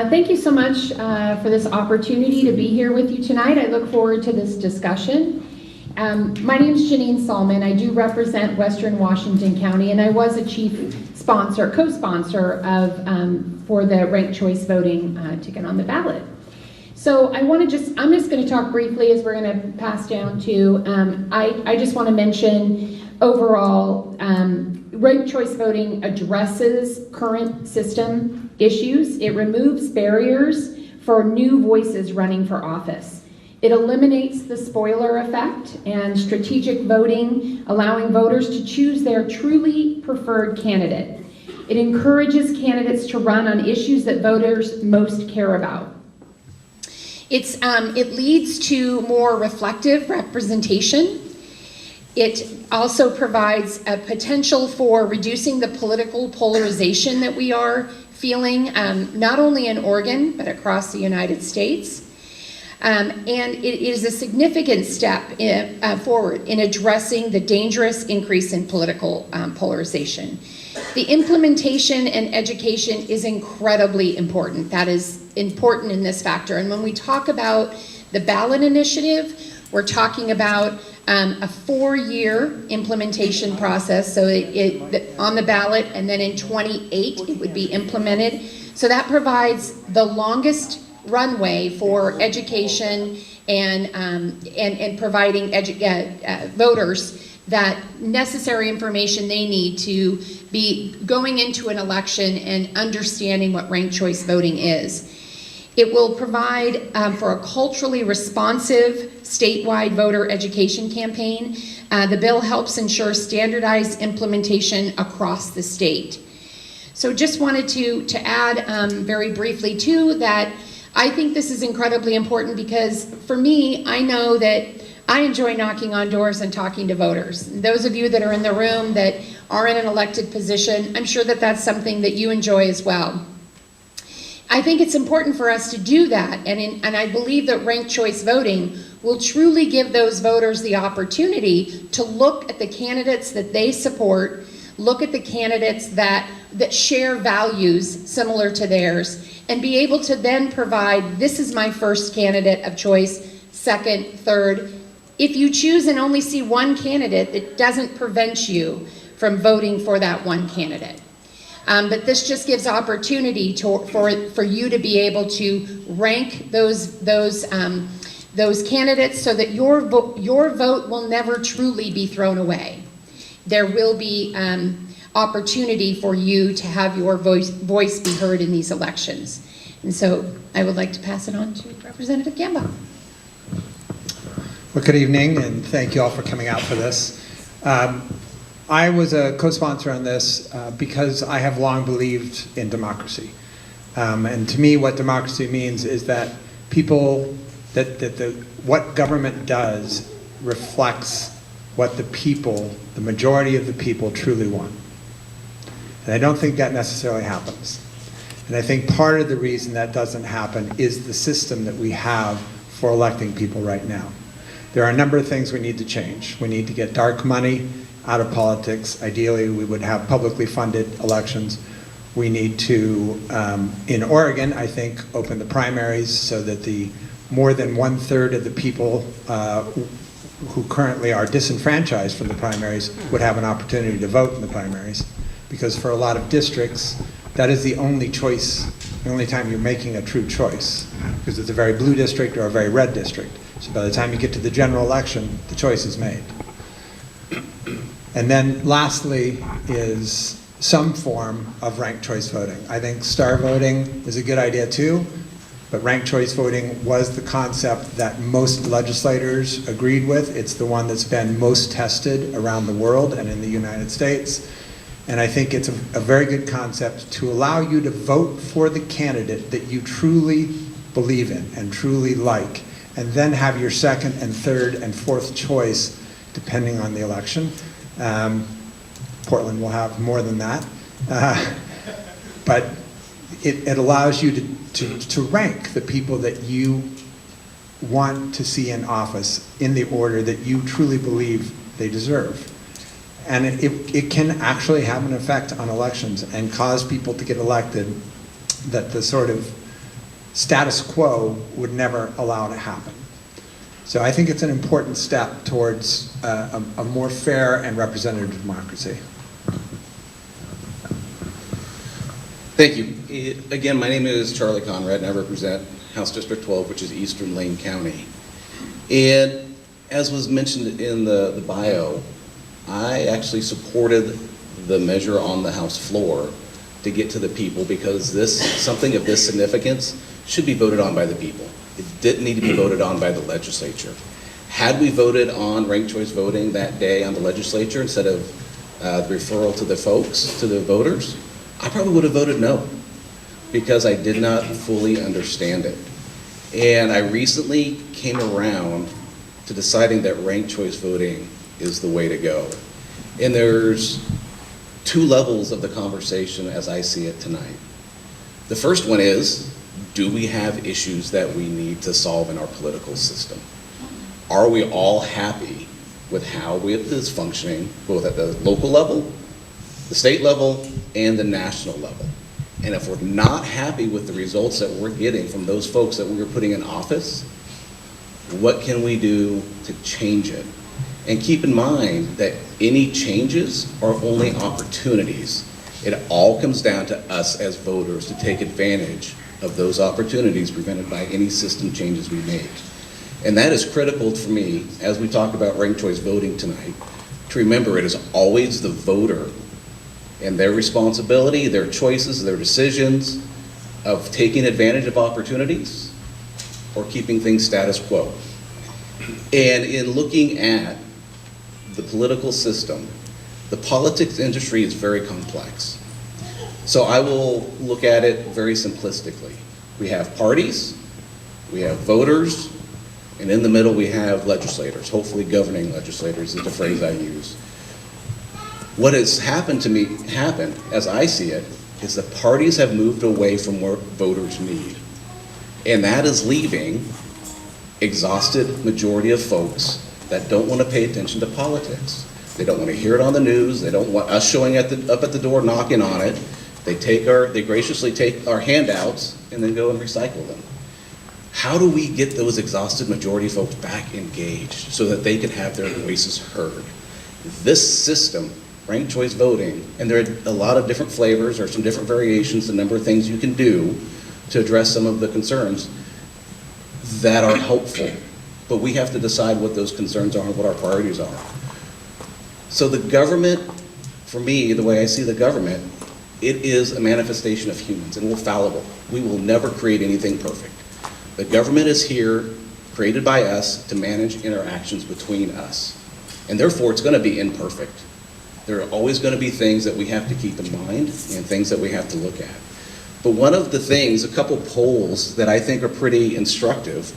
Thank you so much for this opportunity to be here with you tonight. I look forward to this discussion. My name is Janeen Sollman. I do represent Western Washington County, and I was a chief sponsor, co-sponsor of for the ranked choice voting ticket on the ballot. So I'm just going to talk briefly as we're going to pass down to. I just want to mention overall, ranked choice voting addresses current system issues. It removes barriers for new voices running for office. It eliminates the spoiler effect and strategic voting, allowing voters to choose their truly preferred candidate. It encourages candidates to run on issues that voters most care about. It leads to more reflective representation. It also provides a potential for reducing the political polarization that we are feeling, not only in Oregon, but across the United States. And it is a significant step forward in addressing the dangerous increase in political polarization. The implementation and education is incredibly important. That is important in this factor. And when we talk about the ballot initiative, we're talking about a 4-year implementation process. So on the ballot, and then in 28 it would be implemented. So that provides the longest runway for education and providing voters that necessary information they need to be going into an election and understanding what ranked choice voting is. It will provide for a culturally responsive statewide voter education campaign. The bill helps ensure standardized implementation across the state. So just wanted to add very briefly too that I think this is incredibly important because for me, I know that I enjoy knocking on doors and talking to voters. Those of you that are in the room that are in an elected position, I'm sure that that's something that you enjoy as well. I think it's important for us to do that, and I believe that ranked choice voting will truly give those voters the opportunity to look at the candidates that they support, look at the candidates that share values similar to theirs, and be able to then provide, this is my first candidate of choice, second, third. If you choose and only see one candidate, it doesn't prevent you from voting for that one candidate. But this just gives opportunity for you to be able to rank those candidates so that your vote will never truly be thrown away. There will be opportunity for you to have your voice be heard in these elections. And so I would like to pass it on to Representative Gamba. Well, good evening, and thank you all for coming out for this. I was a co-sponsor on this because I have long believed in democracy. And to me, what democracy means is that what government does reflects what the people, the majority of the people, truly want. And I don't think that necessarily happens. And I think part of the reason that doesn't happen is the system that we have for electing people right now. There are a number of things we need to change. We need to get dark money out of politics. Ideally, we would have publicly funded elections. We need to, in Oregon, I think, open the primaries so that the more than 1/3 of the people who currently are disenfranchised from the primaries would have an opportunity to vote in the primaries. Because for a lot of districts, that is the only choice, the only time you're making a true choice. Because it's a very blue district or a very red district. So by the time you get to the general election, the choice is made. And then lastly is some form of ranked choice voting. I think star voting is a good idea too, but ranked choice voting was the concept that most legislators agreed with. It's the one that's been most tested around the world and in the United States. And I think it's a very good concept to allow you to vote for the candidate that you truly believe in and truly like, and then have your second and third and fourth choice depending on the election. Portland will have more than that. But it allows you to rank the people that you want to see in office in the order that you truly believe they deserve. And it can actually have an effect on elections and cause people to get elected that the sort of status quo would never allow to happen. So I think it's an important step towards a more fair and representative democracy. Thank you. Again, my name is Charlie Conrad, and I represent House District 12, which is Eastern Lane County. And as was mentioned in the bio, I actually supported the measure on the House floor to get to the people, because something of this significance should be voted on by the people. It didn't need to be voted on by the legislature. Had we voted on ranked choice voting that day on the legislature instead of the referral to the folks, to the voters, I probably would have voted no, because I did not fully understand it. And I recently came around to deciding that ranked choice voting is the way to go. And there's two levels of the conversation as I see it tonight. The first one is, do we have issues that we need to solve in our political system? Are we all happy with how it is functioning, both at the local level, the state level, and the national level? And if we're not happy with the results that we're getting from those folks that we were putting in office, what can we do to change it? And keep in mind that any changes are only opportunities. It all comes down to us as voters to take advantage of those opportunities prevented by any system changes we make. And that is critical for me, as we talk about ranked choice voting tonight, to remember it is always the voter and their responsibility, their choices, their decisions of taking advantage of opportunities or keeping things status quo. And in looking at the political system, the politics industry is very complex. So I will look at it very simplistically. We have parties, we have voters, and in the middle we have legislators, hopefully governing legislators is the phrase I use. What has happened as I see it, is that parties have moved away from what voters need. And that is leaving exhausted majority of folks that don't want to pay attention to politics. They don't want to hear it on the news. They don't want us showing up at the door knocking on it. They graciously take our handouts and then go and recycle them. How do we get those exhausted majority folks back engaged so that they can have their voices heard? This system, ranked choice voting, and there are a lot of different flavors or some different variations, a number of things you can do to address some of the concerns that are helpful. But we have to decide what those concerns are and what our priorities are. So the government, for me, the way I see the government, it is a manifestation of humans, and we're fallible. We will never create anything perfect. The government is here, created by us, to manage interactions between us. And therefore, it's going to be imperfect. There are always going to be things that we have to keep in mind and things that we have to look at. But one of the things, a couple polls that I think are pretty instructive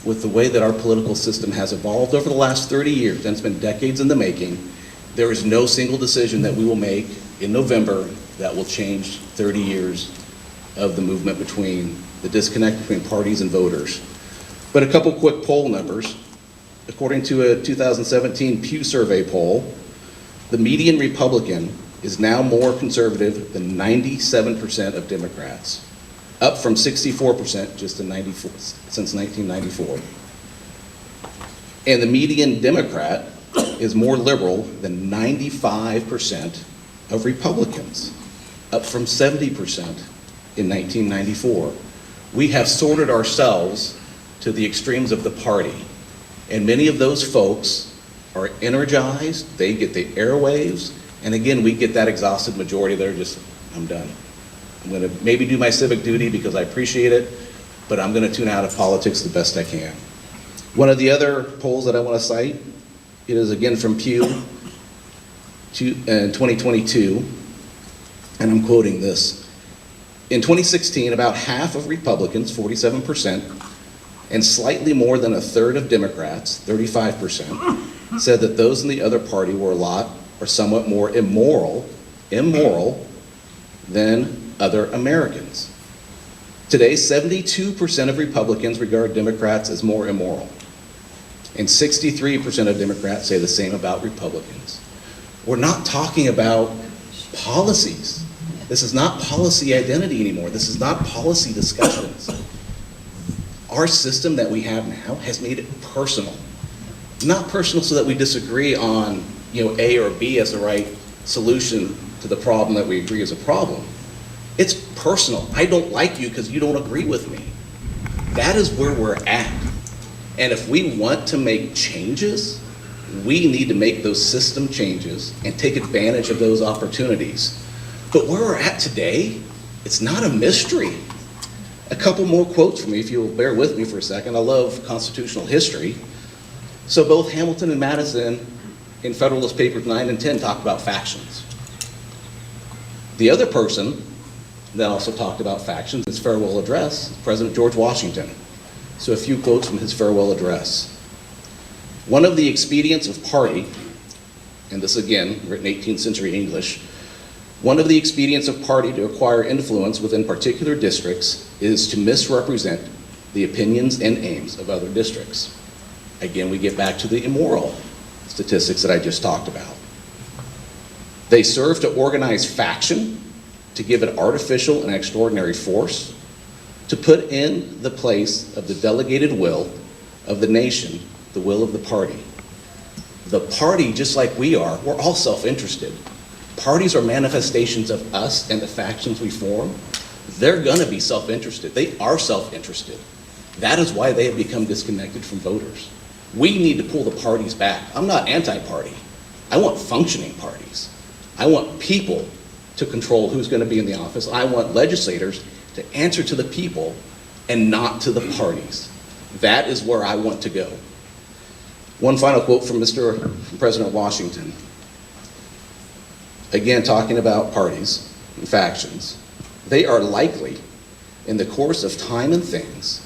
with the way that our political system has evolved over the last 30 years, and it's been decades in the making, there is no single decision that we will make in November that will change 30 years of the movement between the disconnect between parties and voters. But a couple quick poll numbers. According to a 2017 Pew survey poll, the median Republican is now more conservative than 97% of Democrats, up from 64% just in since 1994. And the median Democrat is more liberal than 95% of Republicans, up from 70% in 1994. We have sorted ourselves to the extremes of the party, and many of those folks are energized, they get the airwaves, and again, we get that exhausted majority that are just, I'm done. I'm gonna maybe do my civic duty because I appreciate it, but I'm gonna tune out of politics the best I can. One of the other polls that I wanna cite, it is again from Pew in 2022, and I'm quoting this. In 2016, about half of Republicans, 47%, and slightly more than a third of Democrats, 35%, said that those in the other party were a lot or somewhat more immoral than other Americans. Today, 72% of Republicans regard Democrats as more immoral, and 63% of Democrats say the same about Republicans. We're not talking about policies. This is not policy identity anymore. This is not policy discussions. our system that we have now has made it personal. Not personal so that we disagree on, A or B as the right solution to the problem that we agree is a problem. It's personal. I don't like you because you don't agree with me. That is where we're at. And if we want to make changes, we need to make those system changes and take advantage of those opportunities. But where we're at today, it's not a mystery. A couple more quotes from me, if you'll bear with me for a second. I love constitutional history. So both Hamilton and Madison in Federalist Papers 9 and 10 talk about factions. The other person that also talked about factions, his farewell address, President George Washington. So a few quotes from his farewell address. One of the expedients of party, and this again, written 18th century English, one of the expedients of party to acquire influence within particular districts is to misrepresent the opinions and aims of other districts. Again, we get back to the immoral statistics that I just talked about. They serve to organize faction, to give it artificial and extraordinary force, to put in the place of the delegated will of the nation, the will of the party. The party, just like we are, we're all self-interested. Parties are manifestations of us and the factions we form. They're gonna be self-interested. They are self-interested. That is why they have become disconnected from voters. We need to pull the parties back. I'm not anti-party. I want functioning parties. I want people to control who's gonna be in the office. I want legislators to answer to the people and not to the parties. That is where I want to go. One final quote from President Washington. Again, talking about parties and factions. They are likely, in the course of time and things,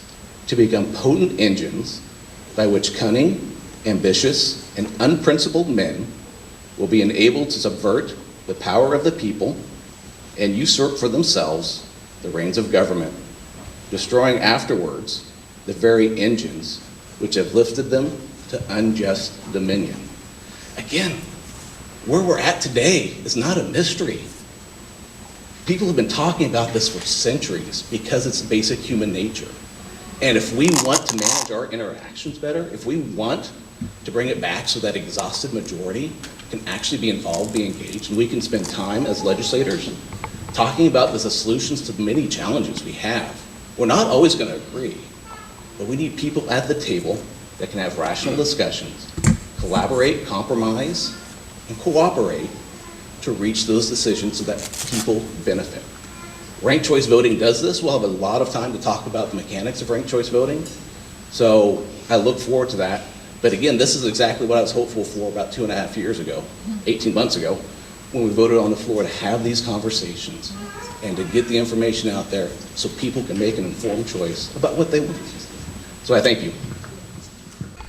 to become potent engines by which cunning, ambitious, and unprincipled men will be enabled to subvert the power of the people and usurp for themselves the reins of government, destroying afterwards the very engines which have lifted them to unjust dominion. Again, where we're at today is not a mystery. People have been talking about this for centuries because it's basic human nature. And if we want to manage our interactions better, if we want to bring it back so that exhausted majority can actually be involved, be engaged, and we can spend time as legislators talking about the solutions to the many challenges we have. We're not always going to agree, but we need people at the table that can have rational discussions, collaborate, compromise, and cooperate to reach those decisions so that people benefit. Ranked choice voting does this. We'll have a lot of time to talk about the mechanics of ranked choice voting. So I look forward to that. But again, this is exactly what I was hopeful for about 2.5 years ago, 18 months ago, when we voted on the floor to have these conversations and to get the information out there so people can make an informed choice about what they want. So I thank you.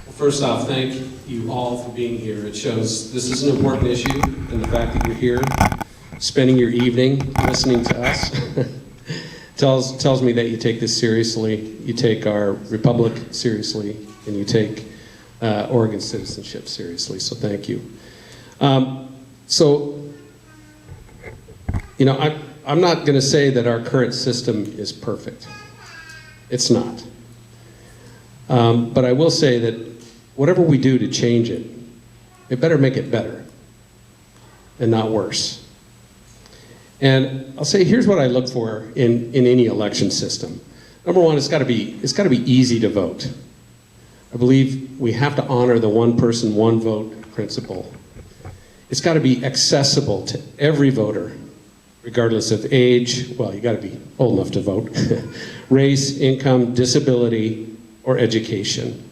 Well, first off, thank you all for being here. It shows this is an important issue, and the fact that you're here, spending your evening listening to us, tells me that you take this seriously, you take our republic seriously, and you take Oregon citizenship seriously, so thank you. I'm not going to say that our current system is perfect. It's not. But I will say that whatever we do to change it, it better make it better and not worse. And I'll say here's what I look for in any election system. Number one, it's got to be easy to vote. I believe we have to honor the one person, one vote principle. It's got to be accessible to every voter, regardless of age, well, you got to be old enough to vote, race, income, disability, or education.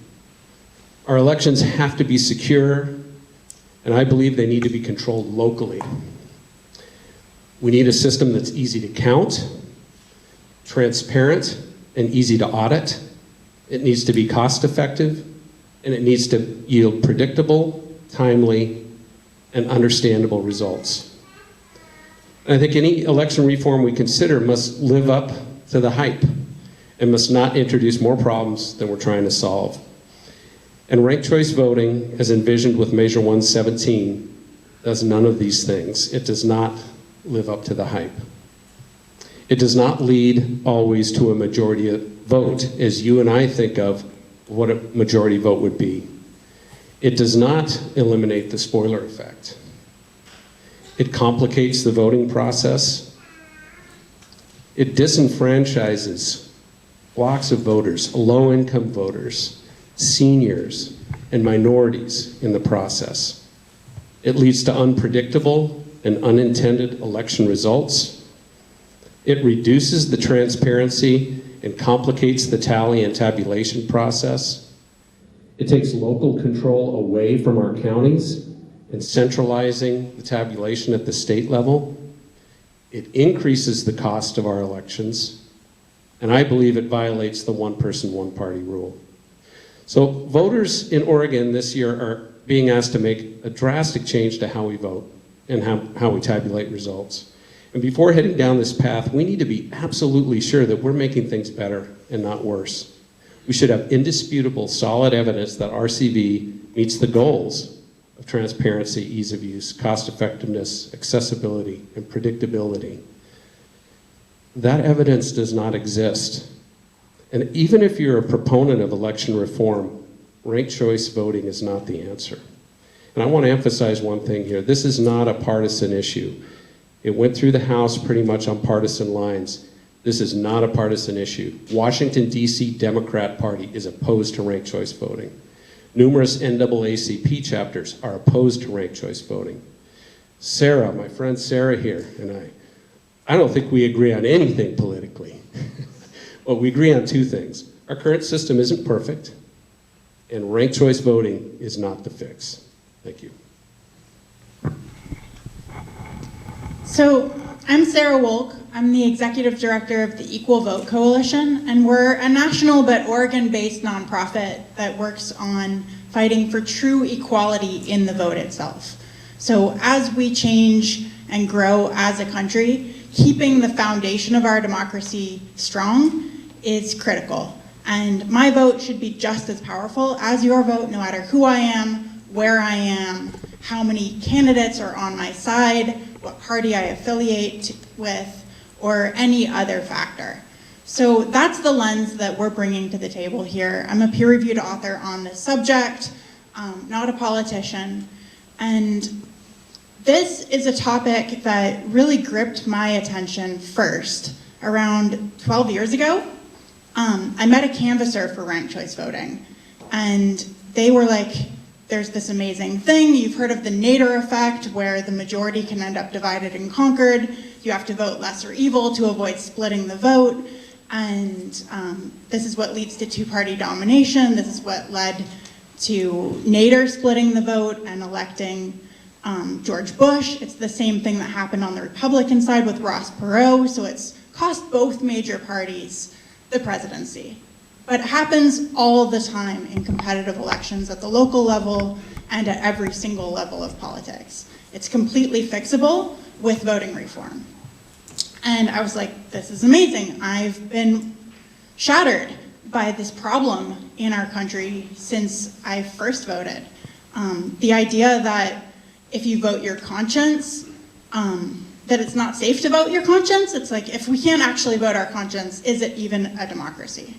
Our elections have to be secure, and I believe they need to be controlled locally. We need a system that's easy to count, transparent, and easy to audit. It needs to be cost-effective, and it needs to yield predictable, timely, and understandable results. And I think any election reform we consider must live up to the hype and must not introduce more problems than we're trying to solve. And ranked choice voting, as envisioned with Measure 117, does none of these things. It does not live up to the hype. It does not lead always to a majority vote, as you and I think of what a majority vote would be. It does not eliminate the spoiler effect. It complicates the voting process. It disenfranchises blocks of voters, low-income voters, seniors, and minorities in the process. It leads to unpredictable and unintended election results. It reduces the transparency and complicates the tally and tabulation process. It takes local control away from our counties and centralizing the tabulation at the state level. It increases the cost of our elections, and I believe it violates the one person, one party rule. So voters in Oregon this year are being asked to make a drastic change to how we vote and how we tabulate results. And before heading down this path, we need to be absolutely sure that we're making things better and not worse. We should have indisputable, solid evidence that RCV meets the goals of transparency, ease of use, cost effectiveness, accessibility, and predictability. That evidence does not exist. And even if you're a proponent of election reform, ranked choice voting is not the answer. And I want to emphasize one thing here. This is not a partisan issue. It went through the House pretty much on partisan lines. This is not a partisan issue. Washington, D.C. Democrat Party is opposed to ranked choice voting. Numerous NAACP chapters are opposed to ranked choice voting. Sarah, my friend Sarah here, and I don't think we agree on anything politically. But we agree on two things. Our current system isn't perfect, and ranked choice voting is not the fix. Thank you. So I'm Sara Wolk. I'm the executive director of the Equal Vote Coalition, and we're a national but Oregon-based nonprofit that works on fighting for true equality in the vote itself. So as we change and grow as a country, keeping the foundation of our democracy strong is critical. And my vote should be just as powerful as your vote, no matter who I am, where I am, how many candidates are on my side, what party I affiliate with, or any other factor. So that's the lens that we're bringing to the table here. I'm a peer-reviewed author on this subject, not a politician, and this is a topic that really gripped my attention first around 12 years ago. I met a canvasser for ranked choice voting, and they were like, there's this amazing thing. You've heard of the Nader effect, where the majority can end up divided and conquered. You have to vote lesser evil to avoid splitting the vote. And this is what leads to two-party domination. This is what led to Nader splitting the vote and electing George Bush. It's the same thing that happened on the Republican side with Ross Perot. So it's cost both major parties the presidency. But it happens all the time in competitive elections at the local level and at every single level of politics. It's completely fixable with voting reform. And I was like, this is amazing. I've been shattered by this problem in our country since I first voted. The idea that if you vote your conscience, that it's not safe to vote your conscience. It's like, if we can't actually vote our conscience, is it even a democracy?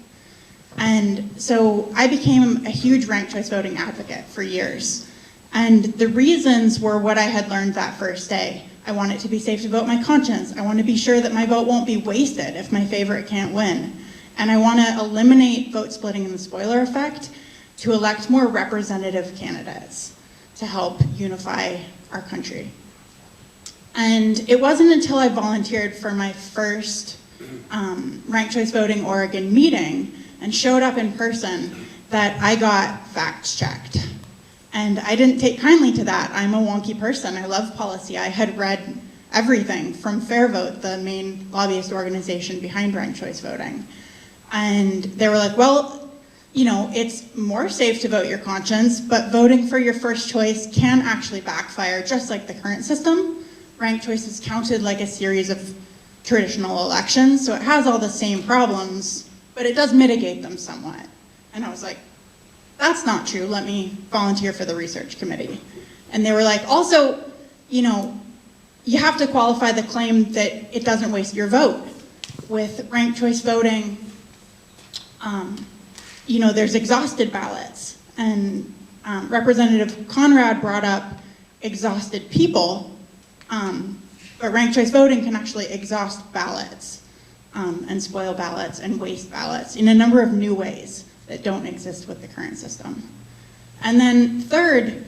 And so I became a huge ranked choice voting advocate for years. And the reasons were what I had learned that first day. I want it to be safe to vote my conscience. I want to be sure that my vote won't be wasted if my favorite can't win. And I want to eliminate vote splitting and the spoiler effect to elect more representative candidates to help unify our country. And it wasn't until I volunteered for my first ranked choice voting Oregon meeting and showed up in person that I got facts checked. And I didn't take kindly to that. I'm a wonky person. I love policy. I had read everything from Fair Vote, the main lobbyist organization behind ranked choice voting. And they were like, well, you know, it's more safe to vote your conscience, but voting for your first choice can actually backfire, just like the current system. Ranked choice is counted like a series of traditional elections, so it has all the same problems, but it does mitigate them somewhat. And I was like, that's not true. Let me volunteer for the research committee. And they were like, also, you know, you have to qualify the claim that it doesn't waste your vote. with ranked choice voting, there's exhausted ballots. And Representative Conrad brought up exhausted people, but ranked choice voting can actually exhaust ballots and spoil ballots and waste ballots in a number of new ways that don't exist with the current system. And then third,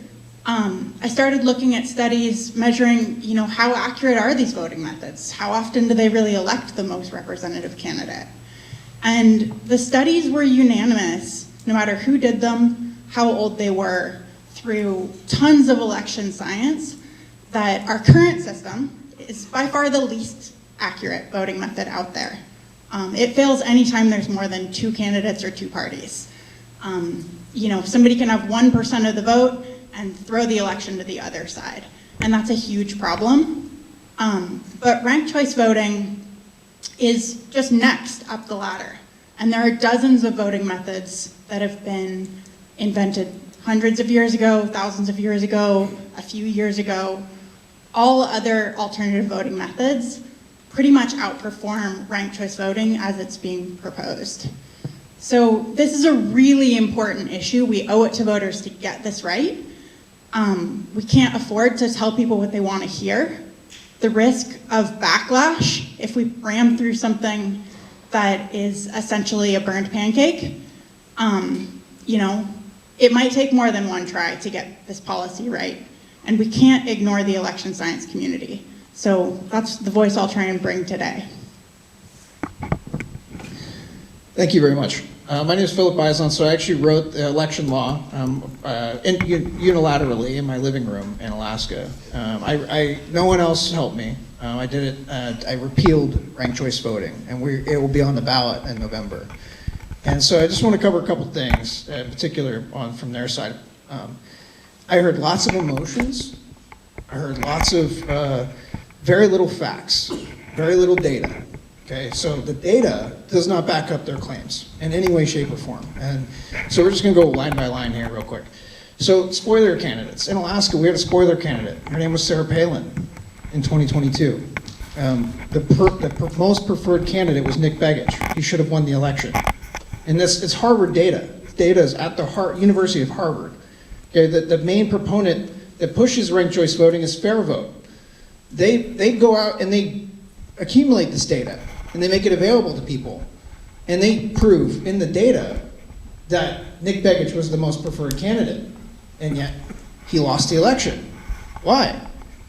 I started looking at studies measuring, how accurate are these voting methods? How often do they really elect the most representative candidate? And the studies were unanimous, no matter who did them, how old they were, through tons of election science, that our current system is by far the least accurate voting method out there. It fails anytime there's more than 2 candidates or 2 parties. Somebody can have 1% of the vote and throw the election to the other side. And that's a huge problem. But ranked choice voting is just next up the ladder. And there are dozens of voting methods that have been invented hundreds of years ago, thousands of years ago, a few years ago. All other alternative voting methods pretty much outperform ranked choice voting as it's being proposed. So this is a really important issue. We owe it to voters to get this right. We can't afford to tell people what they want to hear. The risk of backlash if we ram through something that is essentially a burned pancake, it might take more than one try to get this policy right. And we can't ignore the election science community. So that's the voice I'll try and bring today. Thank you very much. My name is Philip Izon, so I actually wrote the election law unilaterally in my living room in Alaska. No one else helped me. I did it. I repealed ranked choice voting, and it will be on the ballot in November. And so I just want to cover a couple things, in particular from their side. I heard lots of emotions. I heard lots of very little facts, very little data. Okay, so the data does not back up their claims in any way, shape, or form. And so we're just going to go line by line here real quick. So spoiler candidates. In Alaska, we had a spoiler candidate. Her name was Sarah Palin in 2022. The most preferred candidate was Nick Begich. He should have won the election. And it's Harvard data. Data is at the University of Harvard. Okay, the main proponent that pushes ranked choice voting is Fair Vote. They go out and they accumulate this data and they make it available to people. And they prove in the data that Nick Begich was the most preferred candidate. And yet he lost the election. Why?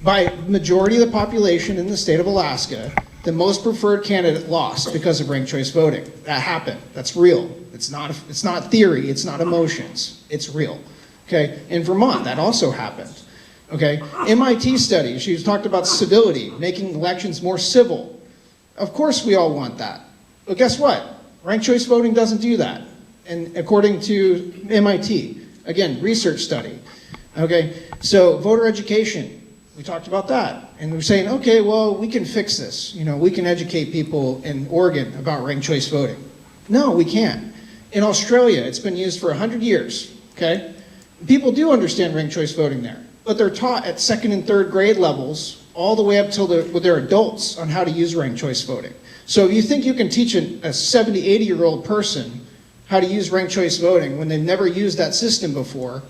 By majority of the population in the state of Alaska, the most preferred candidate lost because of ranked choice voting. That happened. That's real. It's not theory. It's not emotions. It's real. Okay. In Vermont, that also happened. Okay. MIT study. She talked about civility, making elections more civil. Of course, we all want that. But guess what? Ranked choice voting doesn't do that. And according to MIT, again, research study. Okay. So voter education. We talked about that. And we're saying, okay, well, we can fix this. We can educate people in Oregon about ranked choice voting. No, we can't. In Australia, it's been used for 100 years, okay? People do understand ranked choice voting there, but they're taught at 2nd and 3rd grade levels all the way up till they're adults on how to use ranked choice voting. So if you think you can teach a 70, 80-year-old person how to use ranked choice voting when they've never used that system before,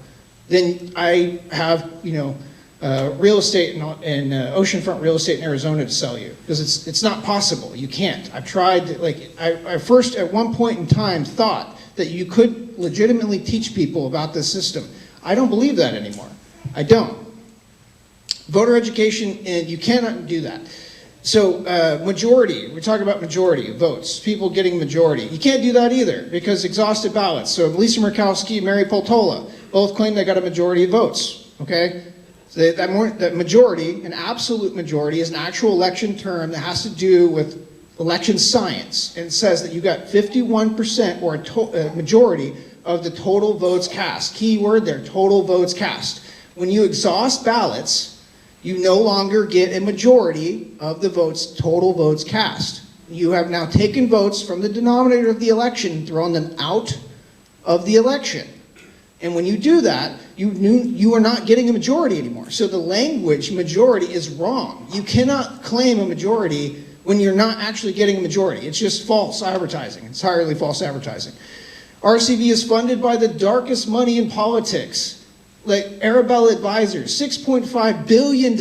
then I have, real estate and oceanfront real estate in Arizona to sell you, because it's not possible. You can't. I've tried. I first at one point in time thought that you could legitimately teach people about this system. I don't believe that anymore. I don't. Voter education, and you cannot do that. So majority. We're talking about majority of votes. People getting majority. You can't do that either because exhausted ballots. So Lisa Murkowski, Mary Poltola both claim they got a majority of votes. Okay. That majority, an absolute majority, is an actual election term that has to do with election science. And it says that you got 51% or a majority of the total votes cast. Key word there, total votes cast. When you exhaust ballots, you no longer get a majority of the votes, total votes cast. You have now taken votes from the denominator of the election and thrown them out of the election. And when you do that, you are not getting a majority anymore. So the language majority is wrong. You cannot claim a majority when you're not actually getting a majority. It's just false advertising, entirely false advertising. RCV is funded by the darkest money in politics, like Arabella Advisors, $6.5 billion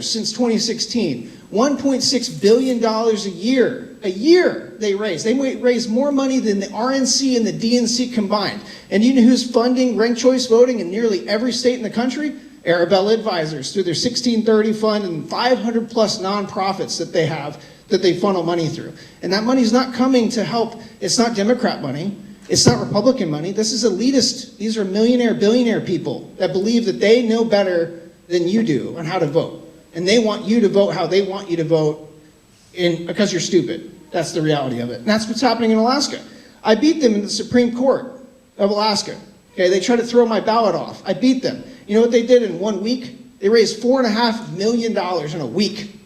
since 2016, $1.6 billion a year they raise. They raise more money than the RNC and the DNC combined. And you know who's funding ranked choice voting in nearly every state in the country? Arabella Advisors, through their 1630 fund and 500 plus nonprofits that they have, that they funnel money through. And that money's not coming to help, it's not Democrat money, it's not Republican money, this is elitist. These are millionaire, billionaire people that believe that they know better than you do on how to vote. And they want you to vote how they want you to vote because you're stupid. That's the reality of it. And that's what's happening in Alaska. I beat them in the Supreme Court of Alaska. Okay, they tried to throw my ballot off. I beat them. You know what they did in 1 week? They raised $4.5 million in a week,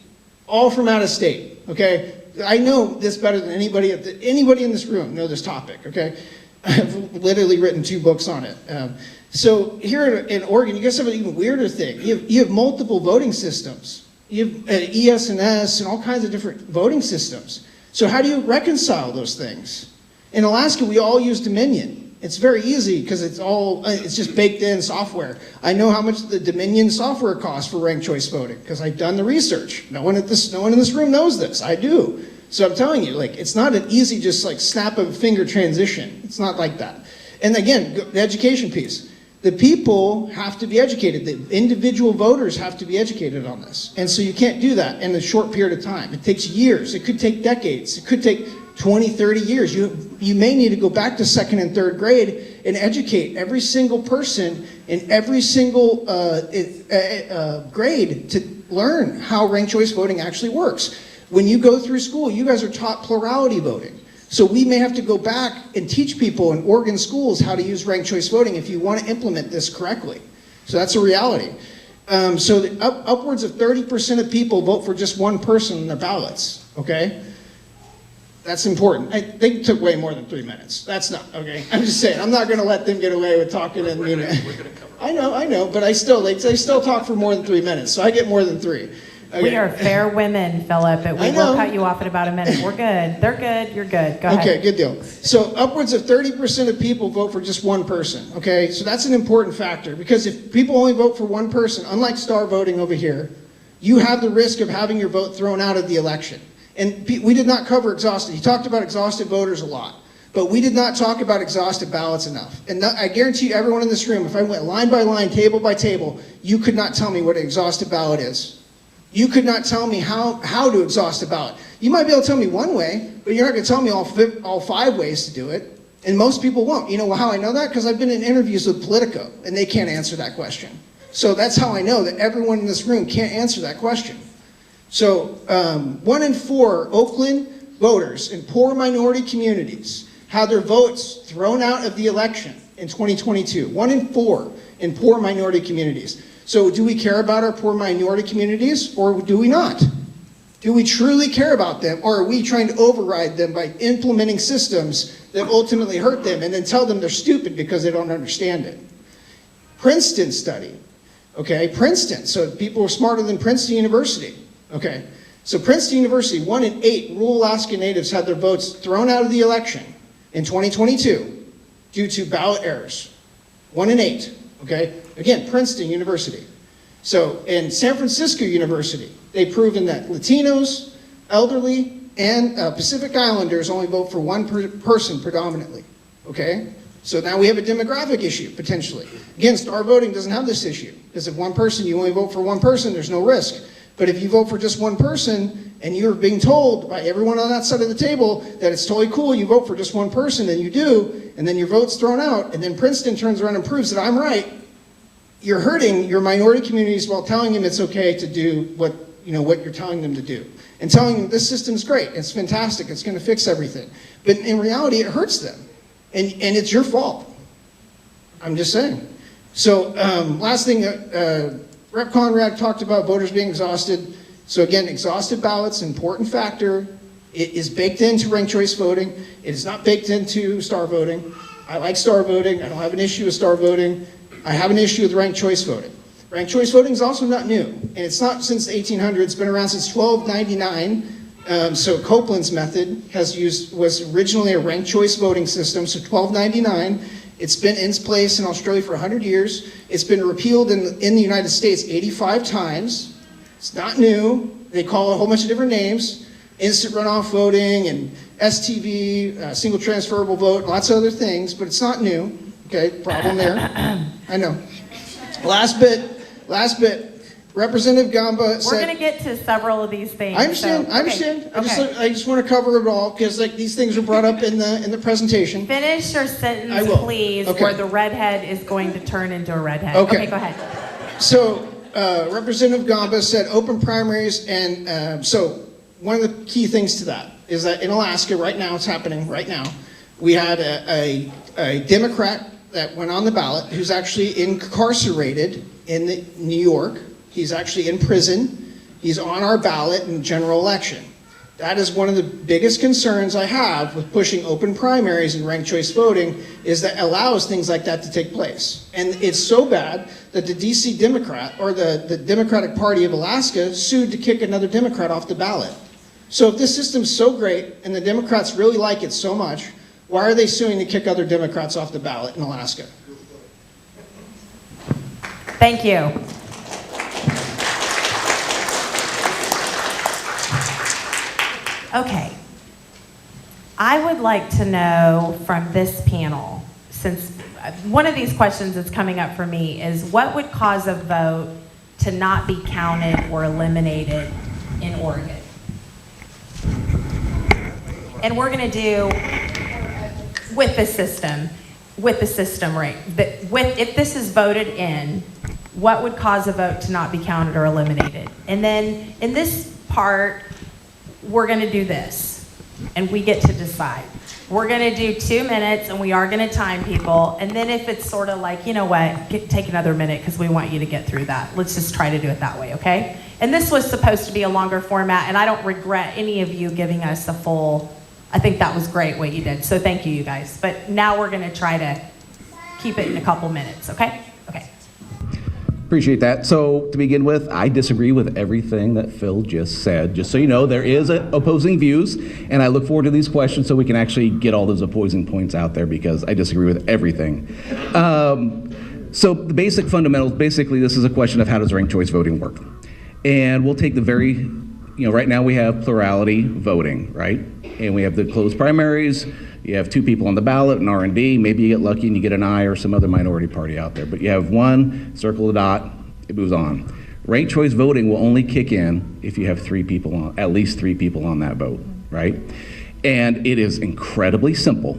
all from out of state. Okay, I know this better than anybody in this room know this topic. Okay, I've literally written 2 books on it. So here in Oregon, you guys have an even weirder thing. You have multiple voting systems. You have ES&S and all kinds of different voting systems. So how do you reconcile those things? In Alaska, we all use Dominion. It's very easy because it's just baked in software. I know how much the Dominion software costs for ranked choice voting because I've done the research. No one in this room knows this. I do. So I'm telling you, like, it's not an easy just like snap of a finger transition. It's not like that. And again, the education piece. The people have to be educated. The individual voters have to be educated on this. And so you can't do that in a short period of time. It takes years. It could take decades. It could take 20, 30 years. You may need to go back to 2nd and 3rd grade and educate every single person in every single grade to learn how ranked choice voting actually works. When you go through school, you guys are taught plurality voting. So we may have to go back and teach people in Oregon schools how to use ranked choice voting if you want to implement this correctly. So that's a reality. So upwards of 30% of people vote for just one person on their ballots, okay? That's important. They took way more than 3 minutes. That's not, okay? I'm just saying, I'm not going to let them get away with talking and, you know. I know, but they still talk for more than 3 minutes, so I get more than 3. Okay. We are fair women, Philip, but we will cut you off in about a minute. We're good. They're good. You're good. Go ahead. Okay, good deal. So upwards of 30% of people vote for just one person, okay? So that's an important factor because if people only vote for one person, unlike star voting over here, you have the risk of having your vote thrown out of the election. And we did not cover exhausted. He talked about exhausted voters a lot, but we did not talk about exhausted ballots enough. And I guarantee you, everyone in this room, if I went line by line, table by table, you could not tell me what an exhausted ballot is. You could not tell me how to exhaust a ballot. You might be able to tell me one way, but you're not going to tell me all 5 ways to do it. And most people won't. You know how I know that? Because I've been in interviews with Politico, and they can't answer that question. So that's how I know that everyone in this room can't answer that question. So 1 in 4 Oakland voters in poor minority communities had their votes thrown out of the election in 2022. 1 in 4 in poor minority communities. So do we care about our poor minority communities or do we not? Do we truly care about them or are we trying to override them by implementing systems that ultimately hurt them and then tell them they're stupid because they don't understand it? Princeton study, okay, Princeton, so people are smarter than Princeton University, okay. So Princeton University, 1 in 8 rural Alaska Natives had their votes thrown out of the election in 2022 due to ballot errors. 1 in 8. Okay, again, Princeton University. So in San Francisco University, they've proven that Latinos, elderly, and Pacific Islanders only vote for one person predominantly. Okay, so now we have a demographic issue potentially. Again, star voting doesn't have this issue because if one person, you only vote for one person, there's no risk. But if you vote for just one person and you're being told by everyone on that side of the table that it's totally cool, you vote for just one person and you do, and then your vote's thrown out, and then Princeton turns around and proves that I'm right, you're hurting your minority communities while telling them it's okay to do what you're telling them to do. And telling them this system's great, it's fantastic, it's gonna fix everything. But in reality, it hurts them. And it's your fault. I'm just saying. So last thing, Rep. Conrad talked about voters being exhausted. So again, exhausted ballots, important factor. It is baked into ranked choice voting. It is not baked into star voting. I like star voting. I don't have an issue with star voting. I have an issue with ranked choice voting. Ranked choice voting is also not new. And it's not since the 1800s. It's been around since 1299. So Copeland's method was originally a ranked choice voting system, so $12.99. It's been in place in Australia for 100 years. It's been repealed in the United States 85 times. It's not new. They call it a whole bunch of different names. Instant runoff voting and STV, single transferable vote, lots of other things, but it's not new. Okay, problem there. I know. Last bit. Representative Gamba said... We're going to get to several of these things. I understand. I just want to cover it all because like these things are brought up in the presentation. Finish your sentence, please, or the redhead is going to turn into a redhead. Okay, go ahead. So Representative Gamba said open primaries, and so one of the key things to that is that in Alaska right now, it's happening right now, we had a Democrat that went on the ballot who's actually incarcerated in New York. He's actually in prison. He's on our ballot in the general election. That is one of the biggest concerns I have with pushing open primaries and ranked choice voting, is that allows things like that to take place. And it's so bad that the DC Democrat, or the Democratic Party of Alaska, sued to kick another Democrat off the ballot. So if this system's so great and the Democrats really like it so much, why are they suing to kick other Democrats off the ballot in Alaska? Thank you. Okay. I would like to know from this panel, since one of these questions that's coming up for me is what would cause a vote to not be counted or eliminated in Oregon? And we're going to do with the system, right? If this is voted in, what would cause a vote to not be counted or eliminated? And then in this part, we're going to do this, and we get to decide. We're going to do 2 minutes, and we are going to time people. And then if it's sort of like, you know what, take another minute because we want you to get through that. Let's just try to do it that way, okay? And this was supposed to be a longer format, and I don't regret any of you giving us a full, I think that was great what you did. So thank you, you guys. But now we're going to try to keep it in a couple minutes, okay? Okay. Appreciate that. So to begin with, I disagree with everything that Phil just said. Just so you know, there is opposing views, and I look forward to these questions so we can actually get all those opposing points out there, because I disagree with everything. So the basic fundamentals, basically this is a question of how does ranked choice voting work? And we'll take the right now we have plurality voting, right? And we have the closed primaries. You have 2 people on the ballot, an R&D. Maybe you get lucky and you get an I or some other minority party out there. But you have one, circle the dot, it moves on. Ranked choice voting will only kick in if you have 3 people on, at least 3 people on that vote, right? And it is incredibly simple.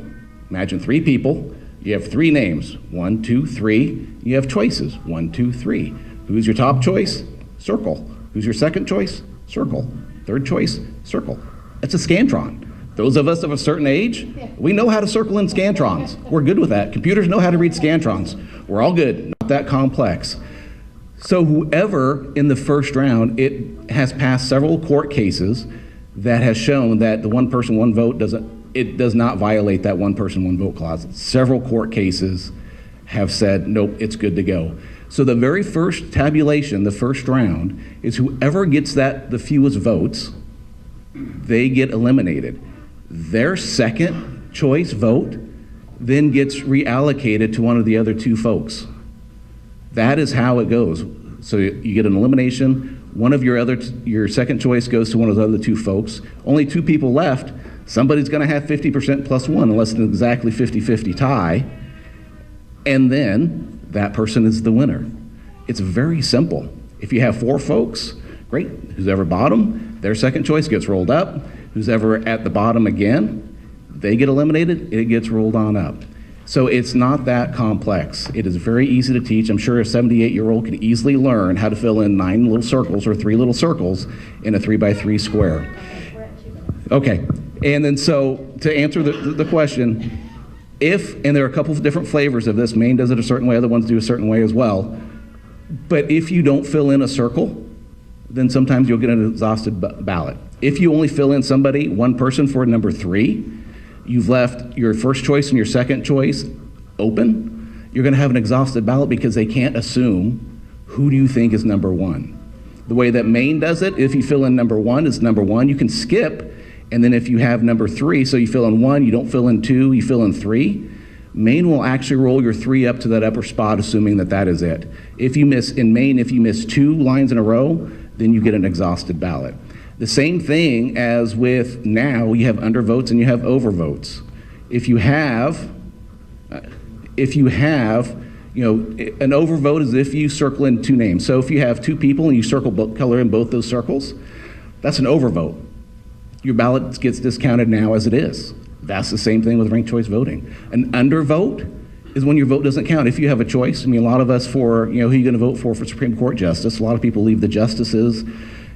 Imagine 3 people, you have 3 names, 1, 2, 3. You have choices, 1, 2, 3. Who's your top choice? Circle. Who's your second choice? Circle. Third choice? Circle. It's a Scantron. Those of us of a certain age, we know how to circle in Scantrons. We're good with that. Computers know how to read Scantrons. We're all good, not that complex. So whoever in the first round, it has passed several court cases that has shown that the one person, one vote does not violate that one person, one vote clause. Several court cases have said, nope, it's good to go. So the very first tabulation, the first round, is whoever gets the fewest votes, they get eliminated. Their second choice vote then gets reallocated to one of the other 2 folks. That is how it goes. So you get an elimination, one of your second choice goes to one of the other 2 folks. Only 2 people left. Somebody's going to have 50% plus 1 unless it's an exactly 50-50 tie. And then that person is the winner. It's very simple. If you have 4 folks, great. Who's ever bottom, their second choice gets rolled up. Who's ever at the bottom again, they get eliminated, it gets rolled on up. So it's not that complex. It is very easy to teach. I'm sure a 78-year-old could easily learn how to fill in 9 little circles or 3 little circles in a 3x3 square. Okay, and then so to answer the question, and there are a couple of different flavors of this, Maine does it a certain way, other ones do a certain way as well, but if you don't fill in a circle, then sometimes you'll get an exhausted ballot. If you only fill in one person for number 3, you've left your first choice and your second choice open, you're gonna have an exhausted ballot because they can't assume who do you think is number 1. The way that Maine does it, if you fill in number 1, it's number 1. You can skip, and then if you have number 3, so you fill in 1, you don't fill in 2, you fill in 3, Maine will actually roll your 3 up to that upper spot, assuming that that is it. If you miss, in Maine, if you miss 2 lines in a row, then you get an exhausted ballot. The same thing as with now, you have undervotes and you have overvotes. If you have, you know, an overvote is if you circle in 2 names. So if you have 2 people and you circle color in both those circles, that's an overvote. Your ballot gets discounted now as it is. That's the same thing with ranked choice voting. An undervote is when your vote doesn't count. If you have a choice, I mean, a lot of us for, you know, who you're gonna vote for Supreme Court justice, a lot of people leave the justices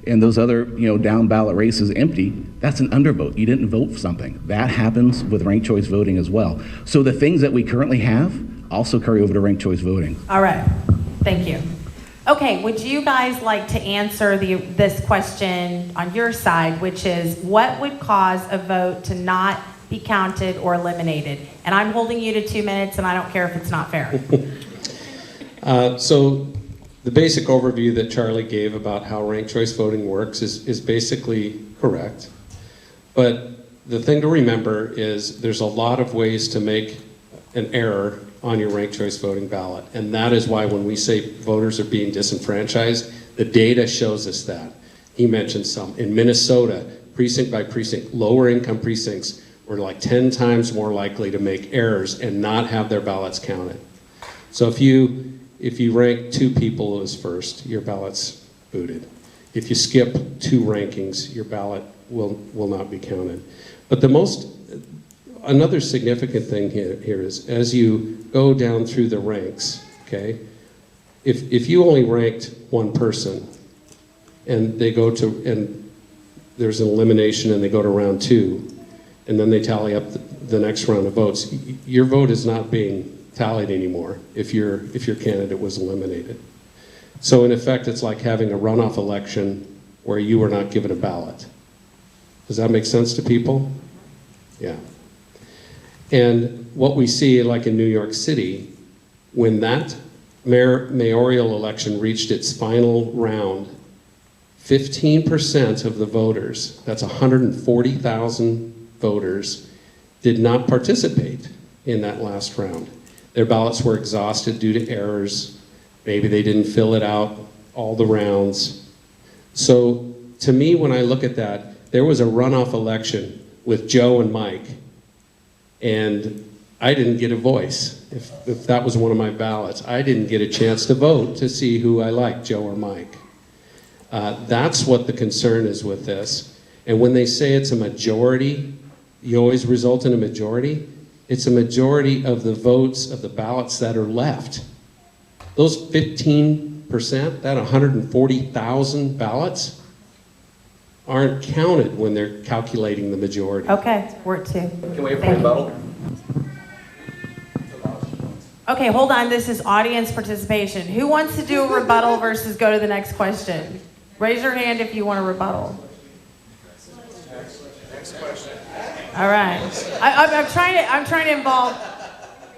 and those other, you know, down ballot races empty. That's an undervote. You didn't vote for something. That happens with ranked choice voting as well. So the things that we currently have also carry over to ranked choice voting. All right, thank you. Okay, would you guys like to answer this question on your side, which is what would cause a vote to not be counted or eliminated? And I'm holding you to 2 minutes, and I don't care if it's not fair. So the basic overview that Charlie gave about how ranked choice voting works is basically correct. But the thing to remember is there's a lot of ways to make an error on your ranked choice voting ballot. And that is why when we say voters are being disenfranchised, the data shows us that. He mentioned some. In Minnesota, precinct by precinct, lower income precincts were like 10 times more likely to make errors and not have their ballots counted. So if you rank 2 people as first, your ballot's booted. If you skip 2 rankings, your ballot will not be counted. But another significant thing here is as you go down through the ranks, okay, if you only ranked 1 person and and there's an elimination and they go to round 2 and then they tally up the next round of votes, your vote is not being tallied anymore if your candidate was eliminated. So in effect, it's like having a runoff election where you were not given a ballot. Does that make sense to people? Yeah. And what we see, like in New York City, when that mayoral election reached its final round, 15% of the voters, that's 140,000 voters, did not participate in that last round. Their ballots were exhausted due to errors. Maybe they didn't fill it out all the rounds. So to me, when I look at that, there was a runoff election with Joe and Mike, and I didn't get a voice. If that was one of my ballots, I didn't get a chance to vote to see who I liked, Joe or Mike. That's what the concern is with this. And when they say it's a majority, you always result in a majority, it's a majority of the votes of the ballots that are left. Those 15%, that 140,000 ballots, aren't counted when they're calculating the majority. Okay, we're at 2. Can we have a rebuttal? Okay, hold on, this is audience participation. Who wants to do a rebuttal versus go to the next question? Raise your hand if you want a rebuttal. Next question. All right. I'm trying to involve,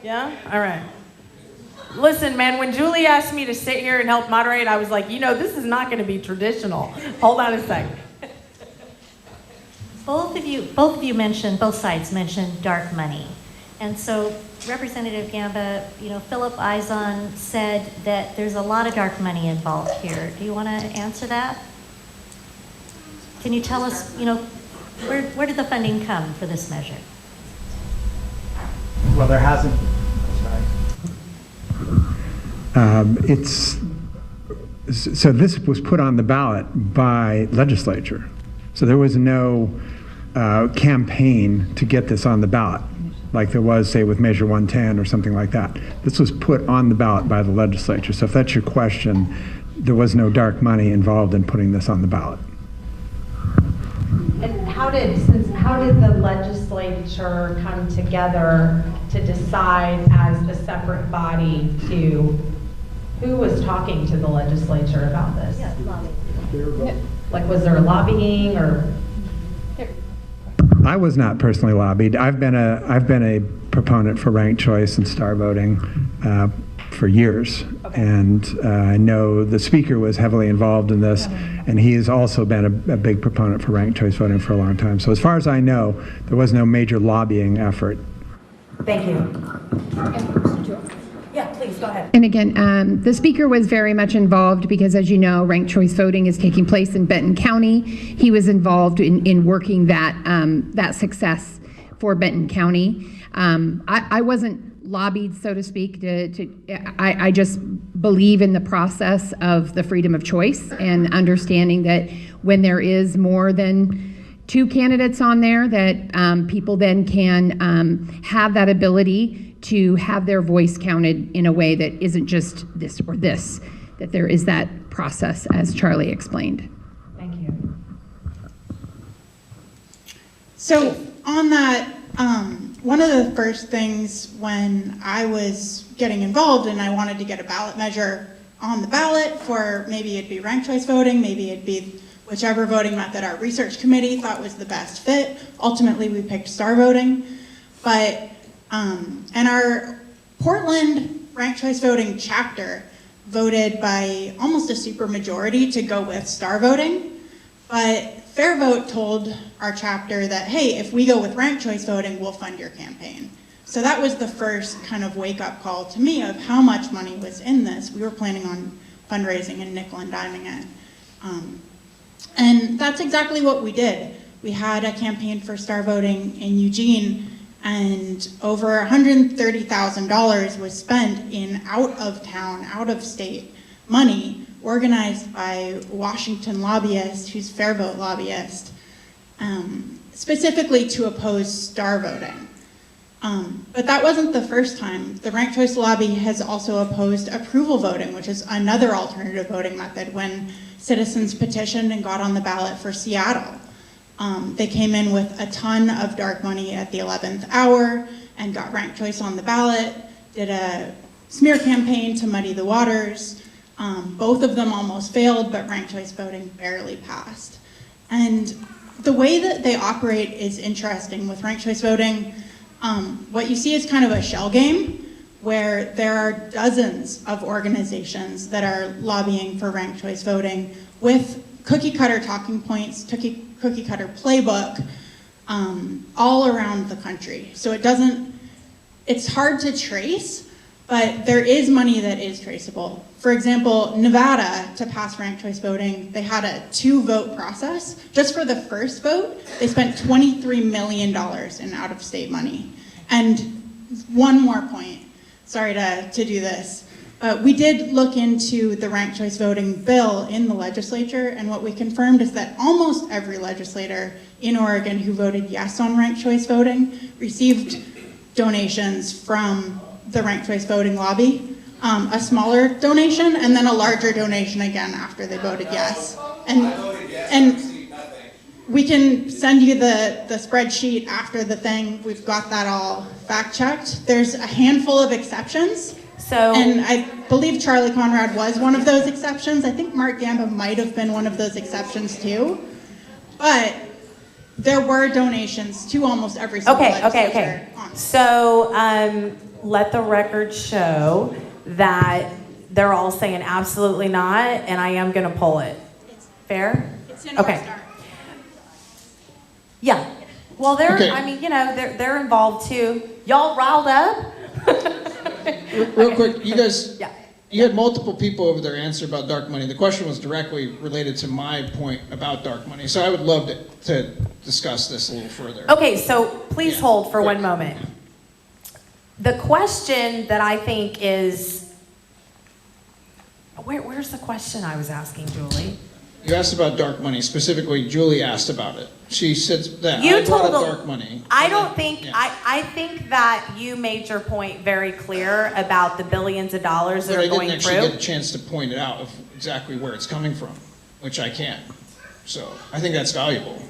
yeah? All right. Listen, man, when Julie asked me to sit here and help moderate, I was like, you know, this is not going to be traditional. Hold on a second. Both sides mentioned dark money. And so Representative Gamba, you know, Philip Izon said that there's a lot of dark money involved here. Do you want to answer that? Can you tell us, you know, where did the funding come for this measure? Well, there hasn't. So this was put on the ballot by legislature. So there was no campaign to get this on the ballot, like there was, say, with Measure 110 or something like that. This was put on the ballot by the legislature. So if that's your question, there was no dark money involved in putting this on the ballot. And how did the legislature come together to decide as a separate body to, who was talking to the legislature about this? Yeah, lobbying. Like, was there lobbying or? I was not personally lobbied. I've been a proponent for ranked choice and star voting for years. And I know the speaker was heavily involved in this, and he has also been a big proponent for ranked choice voting for a long time. So as far as I know, there was no major lobbying effort. Thank you. Yeah, please, go ahead. And again, the speaker was very much involved because, as you know, ranked choice voting is taking place in Benton County. He was involved in working that, that success for Benton County. I wasn't lobbied, so to speak, I just believe in the process of the freedom of choice and understanding that when there is more than 2 candidates on there, that people then can have that ability to have their voice counted in a way that isn't just this or this, that there is that process, as Charlie explained. Thank you. So on that, one of the first things when I was getting involved and I wanted to get a ballot measure on the ballot for, maybe it'd be ranked choice voting, maybe it'd be whichever voting method our research committee thought was the best fit. Ultimately, we picked star voting. But, and our Portland ranked choice voting chapter voted by almost a super majority to go with star voting. But Fair Vote told our chapter that, hey, if we go with ranked choice voting, we'll fund your campaign. So that was the first kind of wake-up call to me of how much money was in this. We were planning on fundraising and nickel and diming it. And that's exactly what we did. We had a campaign for star voting in Eugene, and over $130,000 was spent in out-of-town, out-of-state money organized by Washington lobbyists, who's Fair Vote lobbyist, specifically to oppose star voting. But that wasn't the first time. The ranked choice lobby has also opposed approval voting, which is another alternative voting method, when citizens petitioned and got on the ballot for Seattle. They came in with a ton of dark money at the 11th hour and got ranked choice on the ballot, did a smear campaign to muddy the waters. Both of them almost failed, but ranked choice voting barely passed. And the way that they operate is interesting with ranked choice voting. What you see is kind of a shell game where there are dozens of organizations that are lobbying for ranked choice voting with cookie cutter talking points, cookie cutter playbook, all around the country. So it's hard to trace, but there is money that is traceable. For example, Nevada, to pass ranked choice voting, they had a 2-vote process. Just for the first vote, they spent $23 million in out-of-state money. And one more point, sorry to do this. We did look into the ranked choice voting bill in the legislature, and what we confirmed is that almost every legislator in Oregon who voted yes on ranked choice voting received donations from the ranked choice voting lobby. A smaller donation and then a larger donation again after they voted yes. And we can send you the spreadsheet after the thing. We've got that all fact checked. There's a handful of exceptions. And I believe Charlie Conrad was one of those exceptions. I think Mark Gamba might have been one of those exceptions too. But there were donations to almost every single legislature. Okay. So let the record show that they're all saying absolutely not, and I am going to pull it. Fair? It's in our star. Yeah. Well, Okay. I mean, they're involved too. Y'all riled up? Real quick, you guys, Yeah. you had multiple people over there answer about dark money. The question was directly related to my point about dark money. So I would love to discuss this a little further. Okay, so please hold for quick. one moment. The question that I think is, where's the question I was asking, Julie? You asked about dark money. Specifically, Julie asked about it. She said that You I brought told up them- dark money. I don't think, Yeah. I think that you made your point very clear about the billions of dollars that But I are didn't going actually get a through. chance to point it out of exactly where it's coming from, which I can. So I think that's valuable.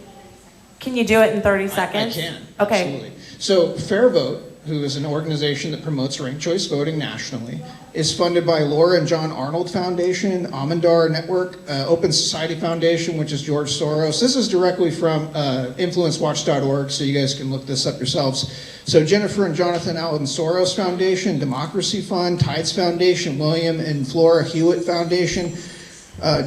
Can you do it in 30 seconds? I can. Okay. Absolutely. So Fair Vote who is an organization that promotes ranked choice voting nationally, is funded by Laura and John Arnold Foundation, Amandar Network, Open Society Foundation, which is George Soros. This is directly from influencewatch.org, so you guys can look this up yourselves. So Jennifer and Jonathan Allen Soros Foundation, Democracy Fund, Tides Foundation, William and Flora Hewitt Foundation,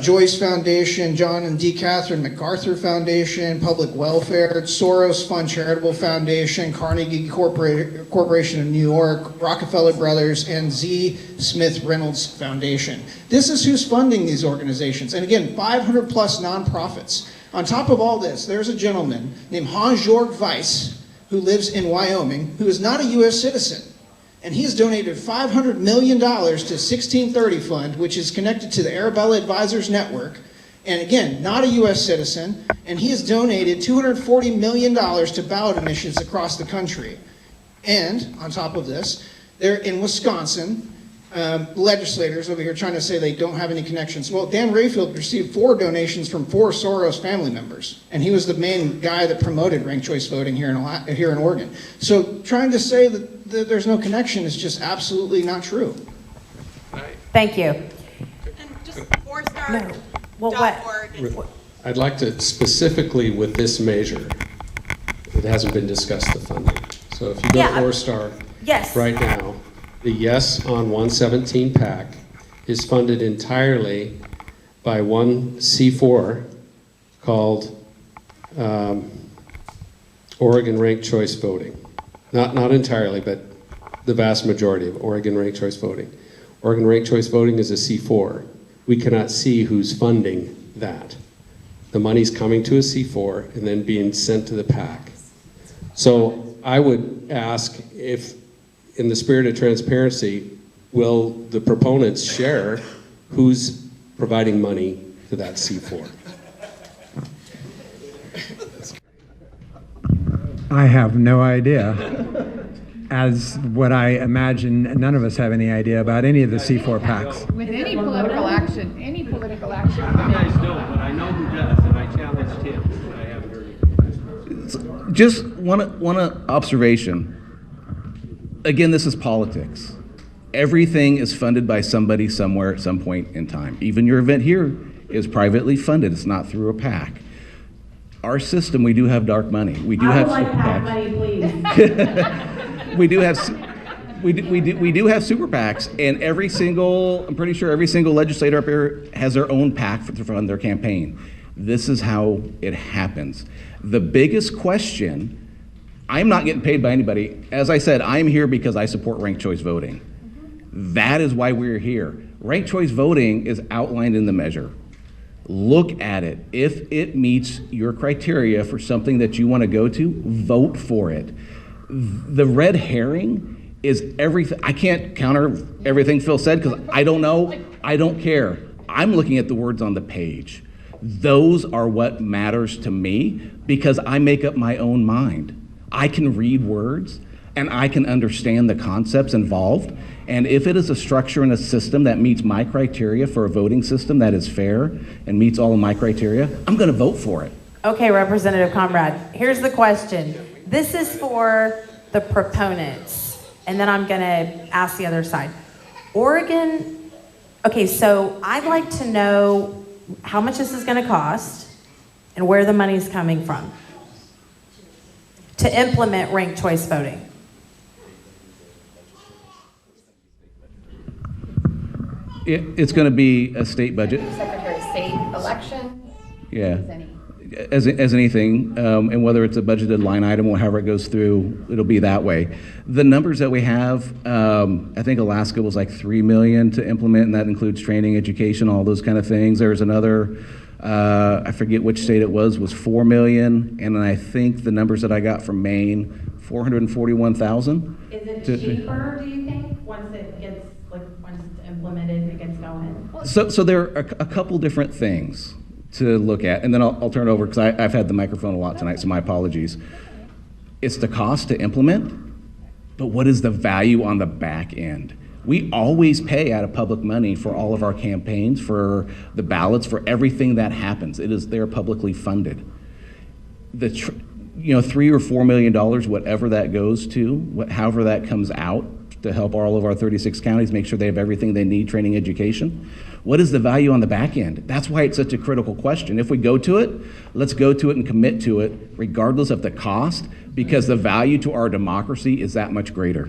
Joyce Foundation, John and D. Catherine MacArthur Foundation, Public Welfare, Soros Fund Charitable Foundation, Carnegie Corporation of New York, Rockefeller Brothers, and Z. Smith Reynolds Foundation. This is who's funding these organizations. And again, 500 plus nonprofits. On top of all this, there's a gentleman named Hans-Jörg Weiss who lives in Wyoming who is not a U.S. citizen. And he's donated $500 million to 1630 Fund, which is connected to the Arabella Advisors Network. And again, not a U.S. citizen. And he has donated $240 million to ballot initiatives across the country. And on top of this, they're in Wisconsin, legislators over here trying to say they don't have any connections. Well, Dan Rayfield received 4 donations from 4 Soros family members, and he was the main guy that promoted ranked choice voting here in Oregon. So trying to say that there's no connection is just absolutely not true. Thank you. And just 4-star. No. Well, what? I'd like to, specifically with this measure, it hasn't been discussed, the funding. So if you go Yeah, 4-star Yes. right now, the Yes on 117 PAC is funded entirely by one C4 called Oregon Ranked Choice Voting. Not entirely, but the vast majority of Oregon Ranked Choice Voting. Oregon Ranked Choice Voting is a C4. We cannot see who's funding that. The money's coming to a C4 and then being sent to the PAC. So I would ask if, in the spirit of transparency, will the proponents share who's providing money to that C4? I have no idea. As what I imagine, none of us have any idea about any of the C4 PACs. With any political action. You guys don't, but I know who does, and I challenged him, and I haven't heard anything. Just one observation. Again, this is politics. Everything is funded by somebody somewhere at some point in time. Even your event here is privately funded. It's not through a PAC. Our system, we do have dark money. We do have super PACs. money, please. we do have super PACs, and I'm pretty sure every single legislator up here has their own PAC to fund their campaign. This is how it happens. The biggest question, I'm not getting paid by anybody. As I said, I'm here because I support ranked choice voting. That is why we're here. Ranked choice voting is outlined in the measure. Look at it. If it meets your criteria for something that you want to go to, vote for it. The red herring is everything. I can't counter everything Phil said because I don't know. I don't care. I'm looking at the words on the page. Those are what matters to me because I make up my own mind. I can read words and I can understand the concepts involved. And if it is a structure and a system that meets my criteria for a voting system that is fair and meets all of my criteria, I'm going to vote for it. Okay, Representative Conrad, here's the question. This is for the proponents, and then I'm going to ask the other side. Oregon, okay, so I'd like to know how much this is going to cost and where the money's coming from to implement ranked choice voting. It's going to be a state budget. Secretary of State election. Yeah. As anything, and whether it's a budgeted line item or however it goes through, it'll be that way. The numbers that we have, I think Alaska was like $3 million to implement, and that includes training, education, all those kind of things. There's another, I forget which state it was $4 million, and then I think the numbers that I got from Maine, 441,000. Is it cheaper, do you think, once it gets, once it's implemented and it gets going? So there are a couple different things to look at, and then I'll turn it over because I've had the microphone a lot tonight, so my apologies. It's the cost to implement, but what is the value on the back end? We always pay out of public money for all of our campaigns, for the ballots, for everything that happens. They're publicly funded. $3 or $4 million, whatever that goes to, however that comes out to help all of our 36 counties make sure they have everything they need, training, education. What is the value on the back end? That's why it's such a critical question. If we go to it, let's go to it and commit to it, regardless of the cost, because the value to our democracy is that much greater.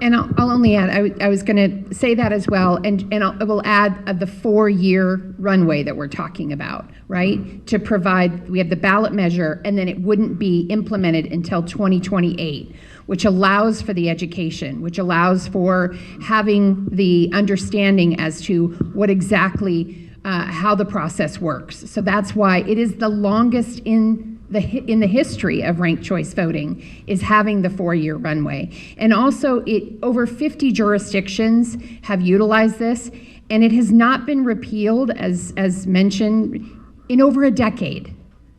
And I'll only add, I was going to say that as well, and I will add the 4-year runway that we're talking about, right? To provide, we have the ballot measure, and then it wouldn't be implemented until 2028, which allows for the education, which allows for having the understanding as to what exactly, how the process works. So that's why it is the longest in the history of ranked choice voting, is having the 4-year runway. And also, over 50 jurisdictions have utilized this, and it has not been repealed, as mentioned, in over a decade.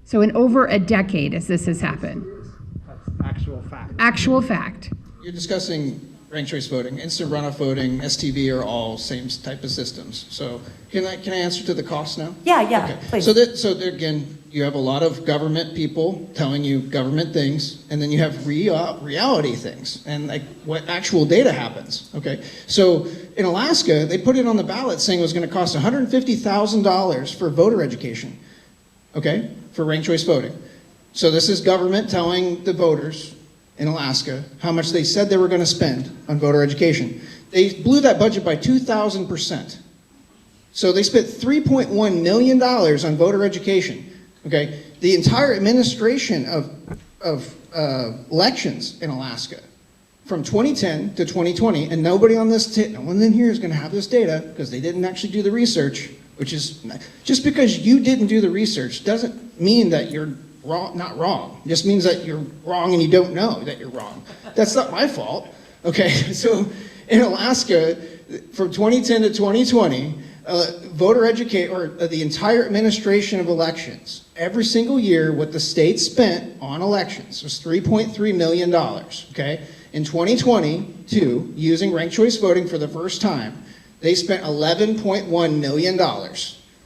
So in over a decade as this has happened. That's actual fact. Actual fact. You're discussing ranked choice voting, instant runoff voting, STV are all same type of systems. So can I answer to the cost now? Yeah, Okay. please. So there, again, you have a lot of government people telling you government things, and then you have reality things, and like what actual data happens. Okay. So in Alaska, they put it on the ballot saying it was going to cost $150,000 for voter education. Okay, for ranked choice voting. So this is government telling the voters in Alaska how much they said they were going to spend on voter education. They blew that budget by 2,000%. So they spent $3.1 million on voter education. Okay, the entire administration of elections in Alaska from 2010 to 2020, and nobody on this, no one in here is going to have this data because they didn't actually do the research, which is, just because you didn't do the research doesn't mean that you're wrong, not wrong. It just means that you're wrong and you don't know that you're wrong. That's not my fault. Okay, so in Alaska, from 2010 to 2020, the entire administration of elections, every single year, what the state spent on elections was $3.3 million. Okay, in 2022, using ranked choice voting for the first time, they spent $11.1 million,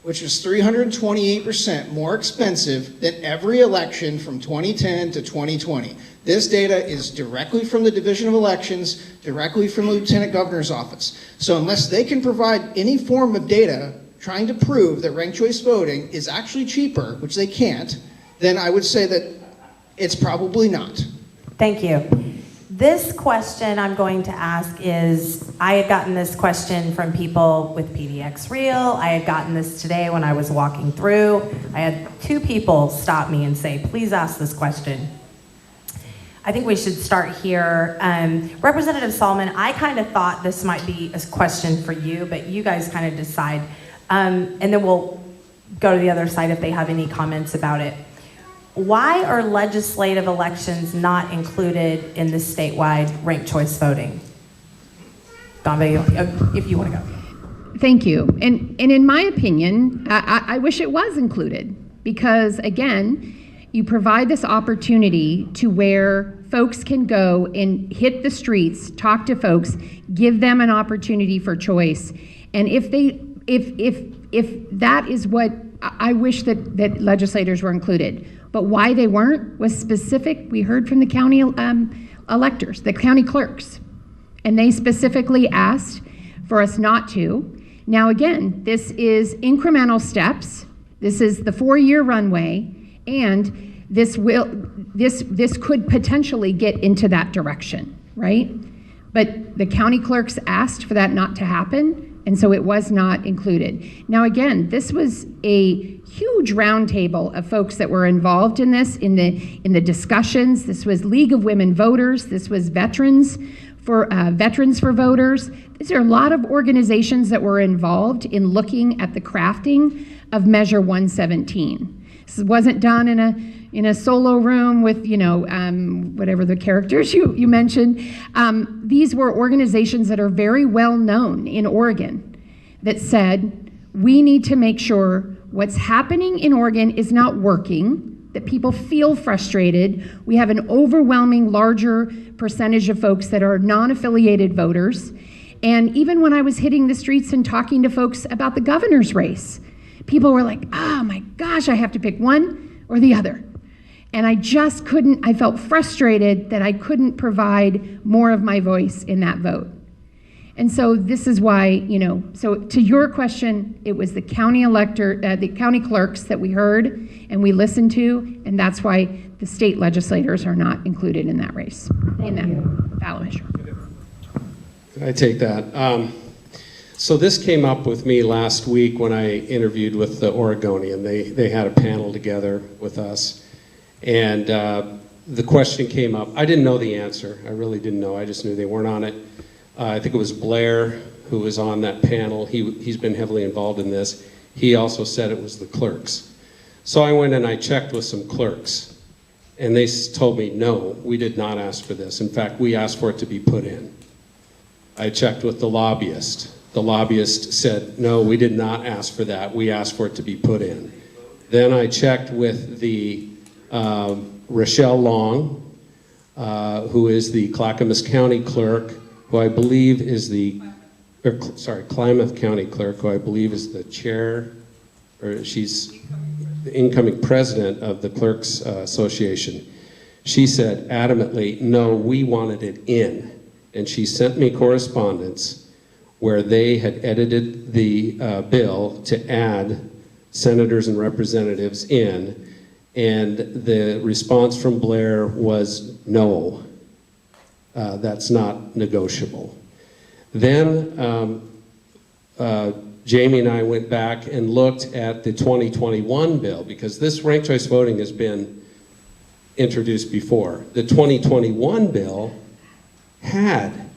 which is 328% more expensive than every election from 2010 to 2020. This data is directly from the Division of Elections, directly from the Lieutenant Governor's office. So unless they can provide any form of data trying to prove that ranked choice voting is actually cheaper, which they can't, then I would say that it's probably not. Thank you. This question I'm going to ask is, I had gotten this question from people with PDX Real. I had gotten this today when I was walking through. I had 2 people stop me and say, please ask this question. I think we should start here. Representative Sollman, I kind of thought this might be a question for you, but you guys kind of decide. And then we'll go to the other side if they have any comments about it. Why are legislative elections not included in the statewide ranked choice voting? Gamba, if you want to go. Thank you. And in my opinion, I wish it was included, because again, you provide this opportunity to where folks can go and hit the streets, talk to folks, give them an opportunity for choice. And if that is what I wish that legislators were included. But why they weren't was specific. We heard from the county electors, the county clerks, and they specifically asked for us not to. Now again, this is incremental steps. This is the 4-year runway, and this could potentially get into that direction, right? But the county clerks asked for that not to happen, and so it was not included. Now again, this was a huge roundtable of folks that were involved in this, in the discussions. This was League of Women Voters. This was Veterans for Voters. These are a lot of organizations that were involved in looking at the crafting of Measure 117. This wasn't done in a solo room with, whatever the characters you mentioned. These were organizations that are very well known in Oregon that said, we need to make sure what's happening in Oregon is not working, that people feel frustrated. We have an overwhelming larger percentage of folks that are non-affiliated voters. And even when I was hitting the streets and talking to folks about the governor's race, people were like, oh my gosh, I have to pick one or the other. And I felt frustrated that I couldn't provide more of my voice in that vote. And so this is why, so to your question, it was the county the county clerks that we heard and we listened to, and that's why the state legislators are not included in that race, in that ballot measure. Can I take that? So this came up with me last week when I interviewed with the Oregonian. They had a panel together with us, and the question came up. I didn't know the answer. I really didn't know. I just knew they weren't on it. I think it was Blair who was on that panel. He's been heavily involved in this. He also said it was the clerks. So I went and I checked with some clerks, and they told me, no, we did not ask for this. In fact, we asked for it to be put in. I checked with the lobbyist. The lobbyist said, no, we did not ask for that. We asked for it to be put in. Then I checked with the Rochelle Long, who is the Clackamas County Clerk, who I believe is Klamath County Clerk, who I believe is the chair, or she's the incoming president of the Clerks Association. She said adamantly, no, we wanted it in. And she sent me correspondence where they had edited the bill to add senators and representatives in, and the response from Blair was no. That's not negotiable. Then Jamie and I went back and looked at the 2021 bill, because this ranked choice voting has been introduced before. The 2021 bill had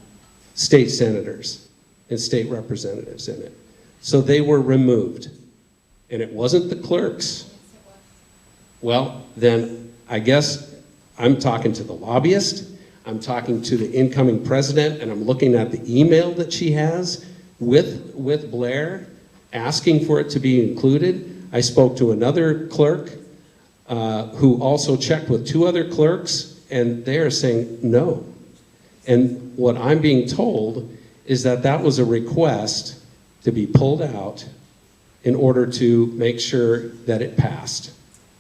state senators and state representatives in it. So they were removed. And it wasn't the clerks. Well, then I guess I'm talking to the lobbyist, I'm talking to the incoming president, and I'm looking at the email that she has with Blair asking for it to be included. I spoke to another clerk who also checked with two other clerks, and they are saying no. And what I'm being told is that that was a request to be pulled out in order to make sure that it passed,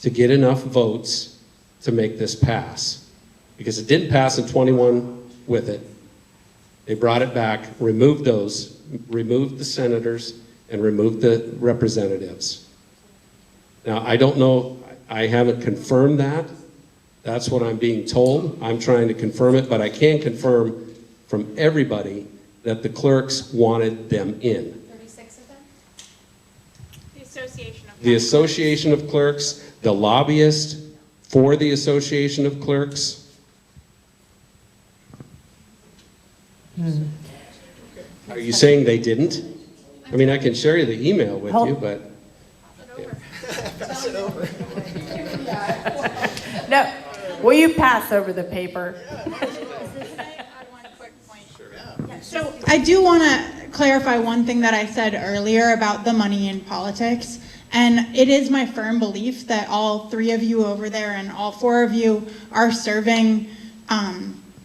to get enough votes to make this pass. Because it didn't pass in 21 with it. They brought it back, removed the senators, and removed the representatives. Now, I don't know, I haven't confirmed that. That's what I'm being told. I'm trying to confirm it, but I can confirm from everybody that the clerks wanted them in. 36 of them? The Association of The Association of Clerks, the lobbyist for the Association of Clerks. Are you saying they didn't? I mean, I can share you the email with you, but. Pass it over. No, will you pass over the paper? So I do want to clarify one thing that I said earlier about the money in politics. And it is my firm belief that all three of you over there and all four of you are serving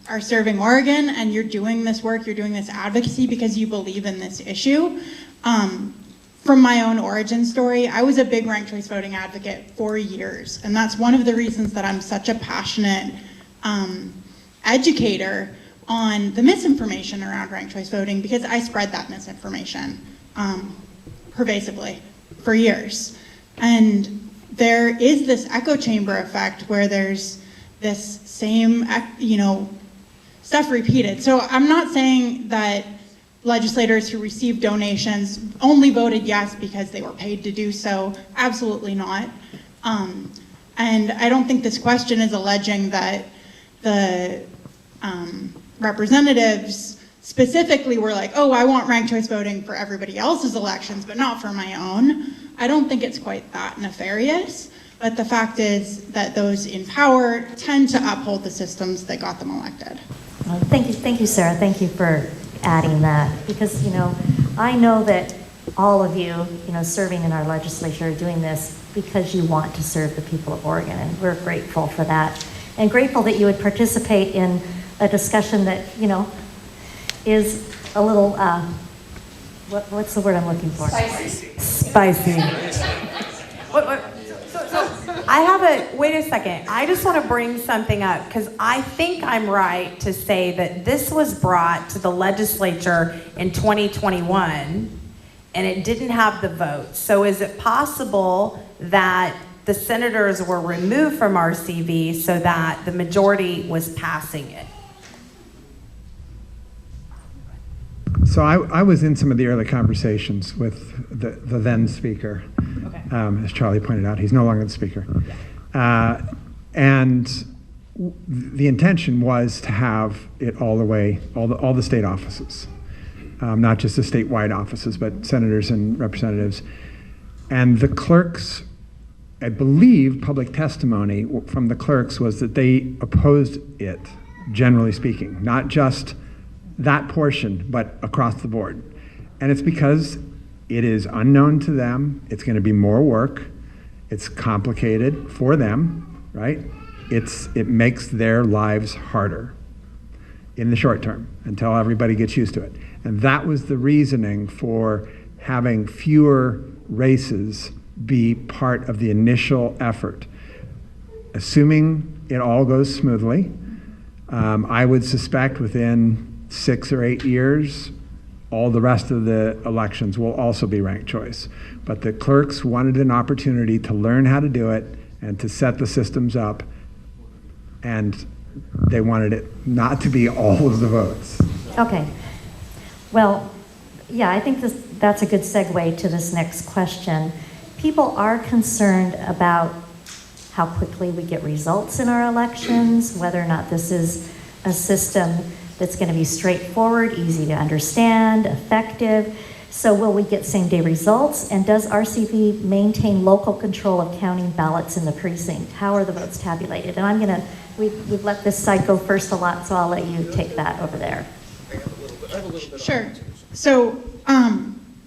Oregon, and you're doing this work, you're doing this advocacy because you believe in this issue. From my own origin story, I was a big ranked choice voting advocate for years, and that's one of the reasons that I'm such a passionate educator on the misinformation around ranked choice voting, because I spread that misinformation pervasively for years. And there is this echo chamber effect where there's this same, stuff repeated. So I'm not saying that legislators who received donations only voted yes because they were paid to do so. Absolutely not. And I don't think this question is alleging that the representatives specifically were like, oh, I want ranked choice voting for everybody else's elections, but not for my own. I don't think it's quite that nefarious. But the fact is that those in power tend to uphold the systems that got them elected. Well, thank you, Sarah. Thank you for adding that, because I know that all of you, serving in our legislature, are doing this because you want to serve the people of Oregon, and we're grateful for that, and grateful that you would participate in a discussion that is a little what's the word I'm looking for? Spicy. What? wait a second. I just want to bring something up because I think I'm right to say that this was brought to the legislature in 2021 and it didn't have the vote. So is it possible that the senators were removed from RCV so that the majority was passing it? So I was in some of the early conversations with the then speaker. Okay. As Charlie pointed out, he's no longer the speaker. And the intention was to have it all the way, all the state offices, not just the statewide offices, but senators and representatives. And the clerks, I believe public testimony from the clerks was that they opposed it, generally speaking, not just that portion, but across the board. And it's because it is unknown to them, it's going to be more work, it's complicated for them, right? It makes their lives harder in the short term until everybody gets used to it. And that was the reasoning for having fewer races be part of the initial effort. Assuming it all goes smoothly, I would suspect within 6 or 8 years, all the rest of the elections will also be ranked choice. But the clerks wanted an opportunity to learn how to do it and to set the systems up, and they wanted it not to be all of the votes. Okay. Well, yeah, I think that's a good segue to this next question. People are concerned about how quickly we get results in our elections, whether or not this is a system that's going to be straightforward, easy to understand, effective. So will we get same-day results? And does RCV maintain local control of counting ballots in the precinct? How are the votes tabulated? And we've let this side go first a lot, so I'll let you take that over there. Sure. So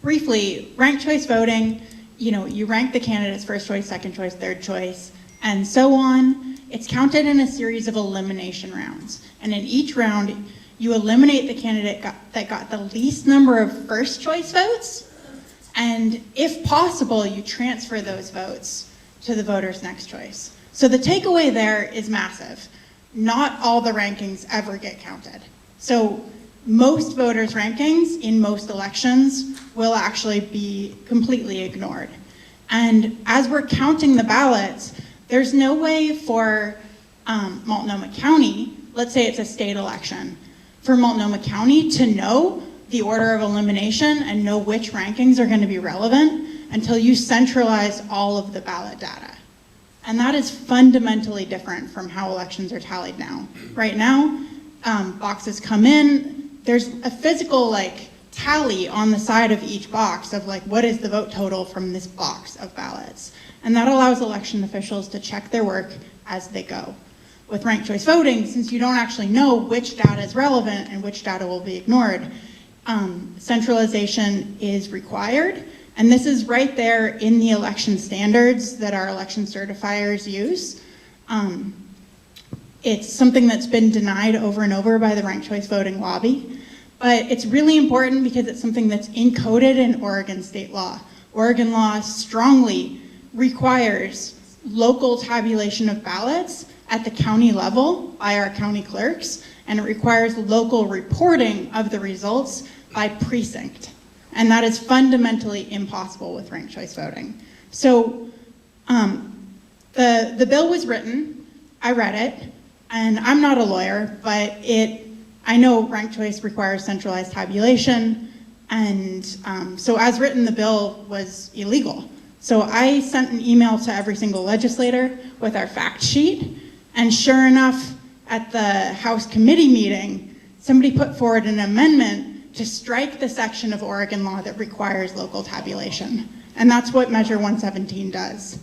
briefly, ranked choice voting, you rank the candidates first choice, second choice, third choice, and so on. It's counted in a series of elimination rounds. And in each round, you eliminate the candidate that got the least number of first choice votes. And if possible, you transfer those votes to the voter's next choice. So the takeaway there is massive. Not all the rankings ever get counted. So most voters' rankings in most elections will actually be completely ignored. And as we're counting the ballots, there's no way for Multnomah County, let's say it's a state election, for Multnomah County to know the order of elimination and know which rankings are going to be relevant until you centralize all of the ballot data. And that is fundamentally different from how elections are tallied now. Right now, boxes come in, there's a physical tally on the side of each box of what is the vote total from this box of ballots. And that allows election officials to check their work as they go. With ranked choice voting, since you don't actually know which data is relevant and which data will be ignored, centralization is required. And this is right there in the election standards that our election certifiers use. It's something that's been denied over and over by the ranked choice voting lobby. But it's really important because it's something that's encoded in Oregon state law. Oregon law strongly requires local tabulation of ballots at the county level by our county clerks, and it requires local reporting of the results by precinct. And that is fundamentally impossible with ranked choice voting. So the bill was written, I read it, and I'm not a lawyer, but I know ranked choice requires centralized tabulation, and so as written, the bill was illegal. So I sent an email to every single legislator with our fact sheet, and sure enough, at the House committee meeting, somebody put forward an amendment to strike the section of Oregon law that requires local tabulation. And that's what Measure 117 does.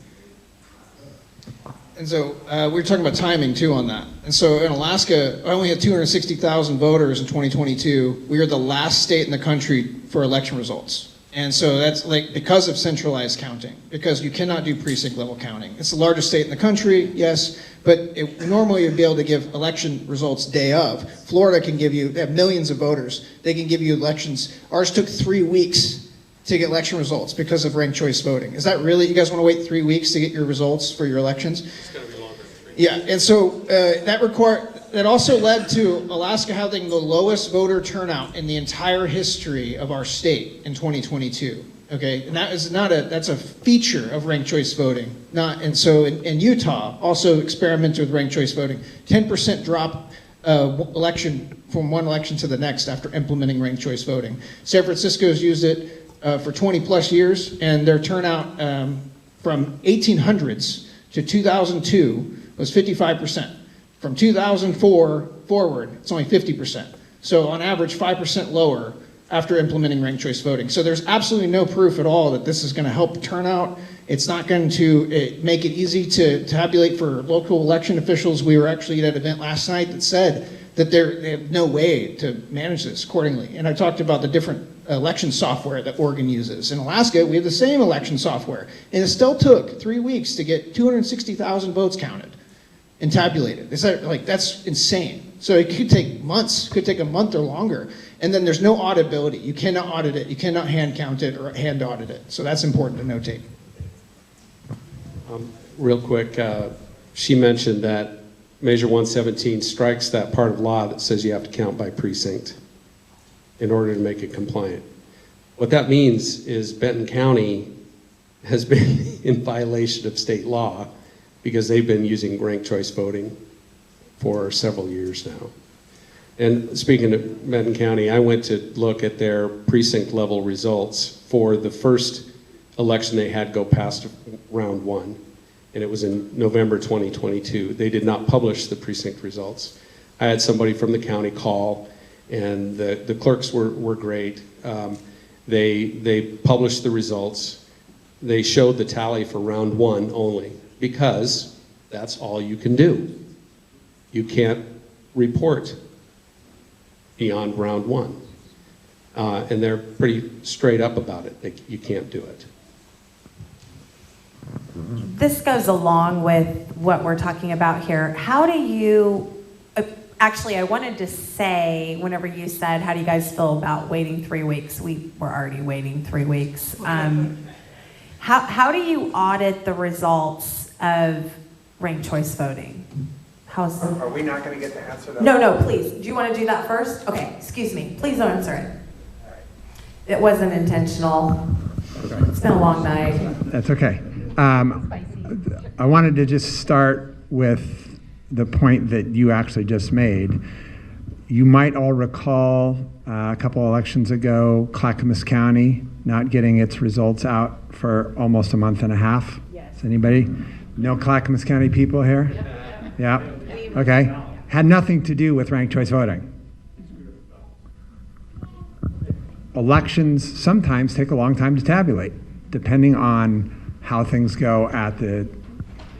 And so we were talking about timing too on that. And so in Alaska, I only had 260,000 voters in 2022. We were the last state in the country for election results. And so that's because of centralized counting, because you cannot do precinct level counting. It's the largest state in the country, yes, but normally you'd be able to give election results day of. Florida can give you, they have millions of voters. They can give you elections. Ours took 3 weeks to get election results because of ranked choice voting. Is that really, you guys want to wait 3 weeks to get your results for your elections? It's going to be longer than 3 weeks. Yeah, and so that also led to Alaska having the lowest voter turnout in the entire history of our state in 2022. Okay, and that's a feature of ranked choice voting. In Utah also experimented with ranked choice voting. 10% drop election from one election to the next after implementing ranked choice voting. San Francisco's used it for 20 plus years, and their turnout from 1800s to 2002 was 55%. From 2004 forward, it's only 50%. So on average, 5% lower after implementing ranked choice voting. So there's absolutely no proof at all that this is going to help turnout. It's not going to make it easy to tabulate for local election officials. We were actually at an event last night that said that they have no way to manage this accordingly. And I talked about the different election software that Oregon uses. In Alaska, we have the same election software. And it still took 3 weeks to get 260,000 votes counted and tabulated. That's insane. So it could take months, could take a month or longer. And then there's no auditability. You cannot audit it. You cannot hand count it or hand audit it. So that's important to notate. Real quick, she mentioned that Measure 117 strikes that part of law that says you have to count by precinct in order to make it compliant. What that means is Benton County has been in violation of state law because they've been using ranked choice voting for several years now. And speaking of Benton County, I went to look at their precinct level results for the first election they had go past round one, and it was in November 2022. They did not publish the precinct results. I had somebody from the county call, and the clerks were great. They published the results. They showed the tally for round one only, because that's all you can do. You can't report beyond round one. And they're pretty straight up about it. You can't do it. This goes along with what we're talking about here. How do you, actually, I wanted to say, whenever you said, how do you guys feel about waiting 3 weeks? We were already waiting 3 weeks. How do you audit the results of ranked choice voting? Are we not going to get to answer that? No, please. Do you want to do that first? Okay, excuse me. Please don't answer it. It wasn't intentional. It's been a long night. That's okay. I wanted to just start with the point that you actually just made. You might all recall a couple elections ago, Clackamas County not getting its results out for almost a month and a half. Yes. Is anybody? No Clackamas County people here? Yeah. Okay. Had nothing to do with ranked choice voting. Elections sometimes take a long time to tabulate, depending on how things go at the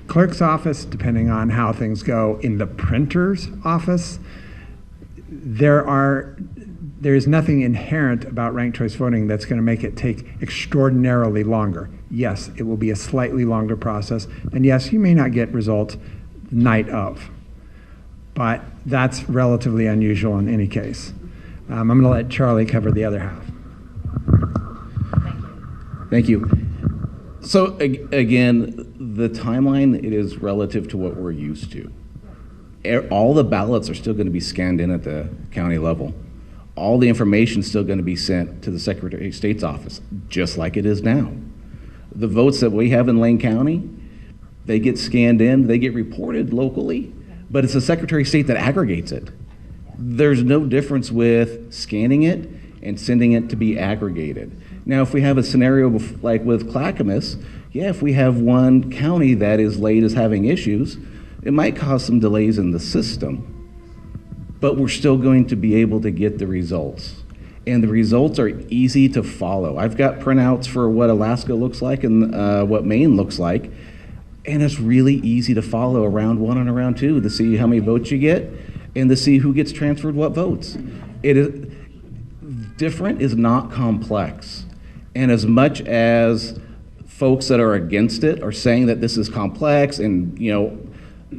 clerk's office, depending on how things go in the printer's office. There is nothing inherent about ranked choice voting that's going to make it take extraordinarily longer. Yes, it will be a slightly longer process, and yes, you may not get results the night of, but that's relatively unusual in any case. I'm going to let Charlie cover the other half. Thank you. So again, the timeline, it is relative to what we're used to. All the ballots are still going to be scanned in at the county level. All the information is still going to be sent to the Secretary of State's office, just like it is now. The votes that we have in Lane County, they get scanned in, they get reported locally, but it's the Secretary of State that aggregates it. There's no difference with scanning it and sending it to be aggregated. Now, if we have a scenario like with Clackamas, yeah, if we have one county that is late as having issues, it might cause some delays in the system, but we're still going to be able to get the results. And the results are easy to follow. I've got printouts for what Alaska looks like and what Maine looks like, and it's really easy to follow around one and around two to see how many votes you get and to see who gets transferred what votes. It is different is not complex. And as much as folks that are against it are saying that this is complex and, you know,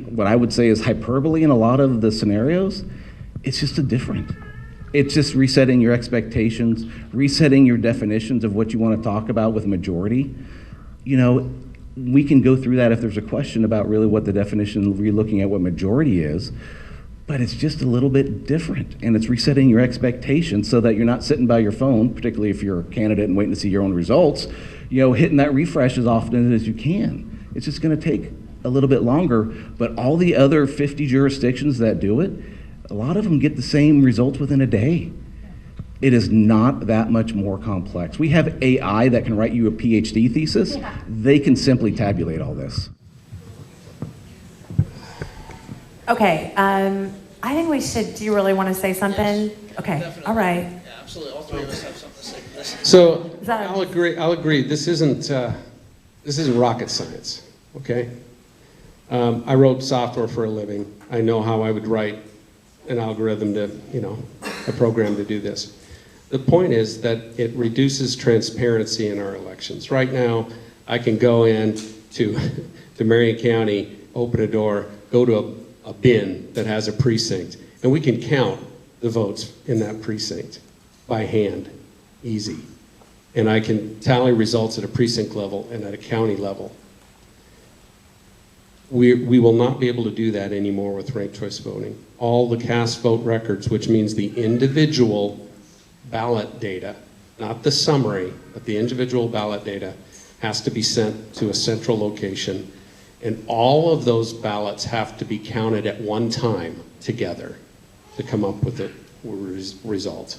what I would say is hyperbole in a lot of the scenarios, it's just different. It's just resetting your expectations, resetting your definitions of what you want to talk about with majority. You know, we can go through that if there's a question about really what the definition, relooking at what majority is, but it's just a little bit different, and it's resetting your expectations so that you're not sitting by your phone, particularly if you're a candidate and waiting to see your own results, you know, hitting that refresh as often as you can. It's just going to take a little bit longer, but all the other 50 jurisdictions that do it, a lot of them get the same results within a day. It is not that much more complex. We have AI that can write you a PhD thesis. Yeah. They can simply tabulate all this. Okay, I think we should, do you really want to say something? Okay, all right. Yeah, absolutely. All three of us have something to say. Listen. So Is that- I'll agree. This isn't rocket science, okay? I wrote software for a living. I know how I would write an algorithm to, you know, a program to do this. The point is that it reduces transparency in our elections. Right now, I can go in to Marion County, open a door, go to a bin that has a precinct, and we can count the votes in that precinct by hand, easy. And I can tally results at a precinct level and at a county level. We will not be able to do that anymore with ranked choice voting. All the cast vote records, which means the individual ballot data, not the summary, but the individual ballot data, has to be sent to a central location. And all of those ballots have to be counted at one time together to come up with a result.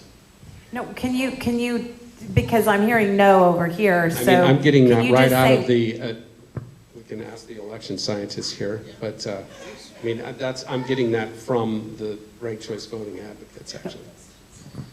No, can you, because I'm hearing no over here, so. I mean, I'm getting can that you right just out say- of the, we can ask the election scientists here, but I mean, I'm getting that from the ranked choice voting advocates, actually.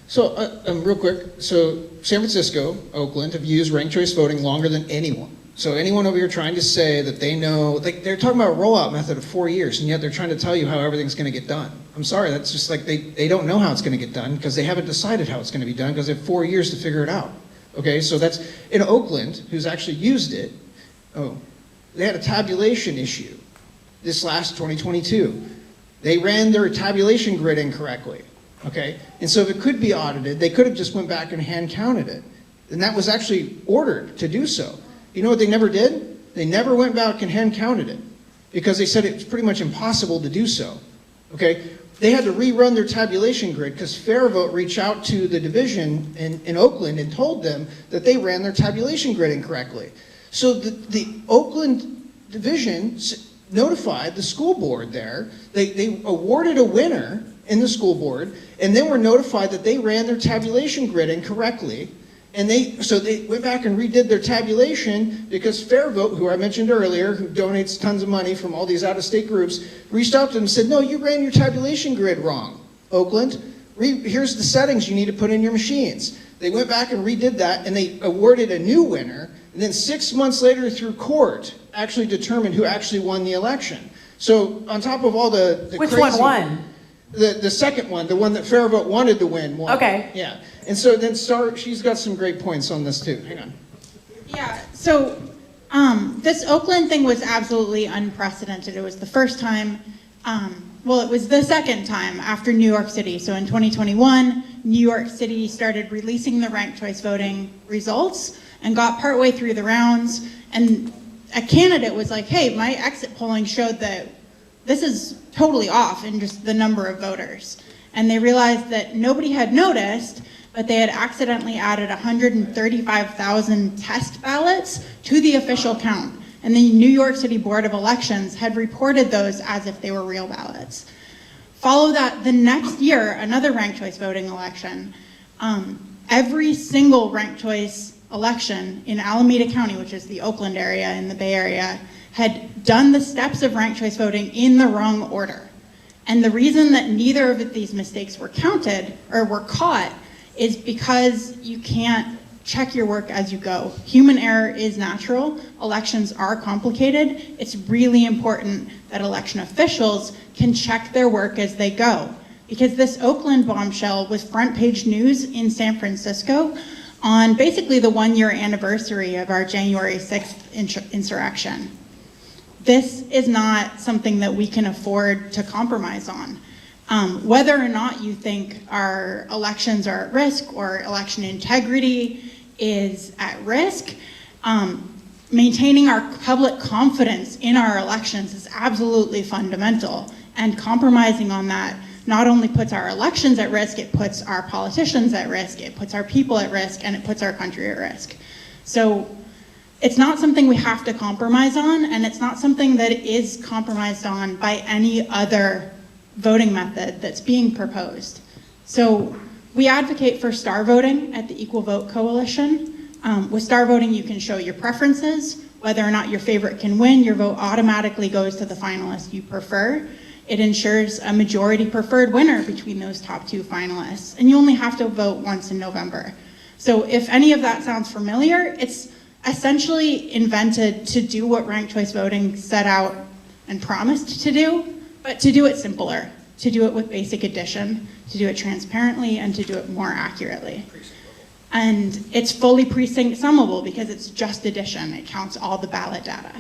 So, real quick, so San Francisco, Oakland have used ranked choice voting longer than anyone. So anyone over here trying to say that they know, like they're talking about a rollout method of 4 years, and yet they're trying to tell you how everything's going to get done. I'm sorry, that's just like they don't know how it's going to get done because they haven't decided how it's going to be done because they have 4 years to figure it out. Okay, so that's in Oakland, who's actually used it. Oh, they had a tabulation issue this last 2022. They ran their tabulation grid incorrectly. Okay, and so if it could be audited, they could have just went back and hand counted it, and that was actually ordered to do so. You know what they never did? They never went back and hand counted it because they said it was pretty much impossible to do so. Okay, they had to rerun their tabulation grid because FairVote reached out to the division in Oakland and told them that they ran their tabulation grid incorrectly. So the Oakland division notified the school board there. They awarded a winner in the school board, and then were notified that they ran their tabulation grid incorrectly. And so they went back and redid their tabulation because FairVote, who I mentioned earlier, who donates tons of money from all these out-of-state groups, reached out to them and said, no, you ran your tabulation grid wrong, Oakland. Here's the settings you need to put in your machines. They went back and redid that, and they awarded a new winner, and then 6 months later through court, actually determined who actually won the election. So on top of all the Which crazy, one won? The second one, the one that FairVote wanted to win, won. Okay. Yeah. And so then she's got some great points on this too. Hang on. Yeah, so this Oakland thing was absolutely unprecedented. It was the first time, well, it was the second time after New York City. So in 2021, New York City started releasing the ranked choice voting results and got partway through the rounds. And a candidate was like, hey, my exit polling showed that this is totally off in just the number of voters. And they realized that nobody had noticed, but they had accidentally added 135,000 test ballots to the official count. And the New York City Board of Elections had reported those as if they were real ballots. Follow that, the next year, another ranked choice voting election, every single ranked choice election in Alameda County, which is the Oakland area in the Bay Area, had done the steps of ranked choice voting in the wrong order. And the reason that neither of these mistakes were counted or were caught is because you can't check your work as you go. Human error is natural. Elections are complicated. It's really important that election officials can check their work as they go. Because this Oakland bombshell was front page news in San Francisco on basically the 1-year anniversary of our January 6th insurrection. This is not something that we can afford to compromise on. Whether or not you think our elections are at risk or election integrity is at risk, maintaining our public confidence in our elections is absolutely fundamental, and compromising on that not only puts our elections at risk, it puts our politicians at risk, it puts our people at risk, and it puts our country at risk. So it's not something we have to compromise on, and it's not something that is compromised on by any other voting method that's being proposed. So we advocate for star voting at the Equal Vote Coalition. With star voting, you can show your preferences. Whether or not your favorite can win, your vote automatically goes to the finalist you prefer. It ensures a majority preferred winner between those top two finalists, and you only have to vote once in November. So if any of that sounds familiar, it's essentially invented to do what ranked choice voting set out and promised to do, but to do it simpler, to do it with basic addition, to do it transparently, and to do it more accurately. And it's fully precinct summable because it's just addition. It counts all the ballot data.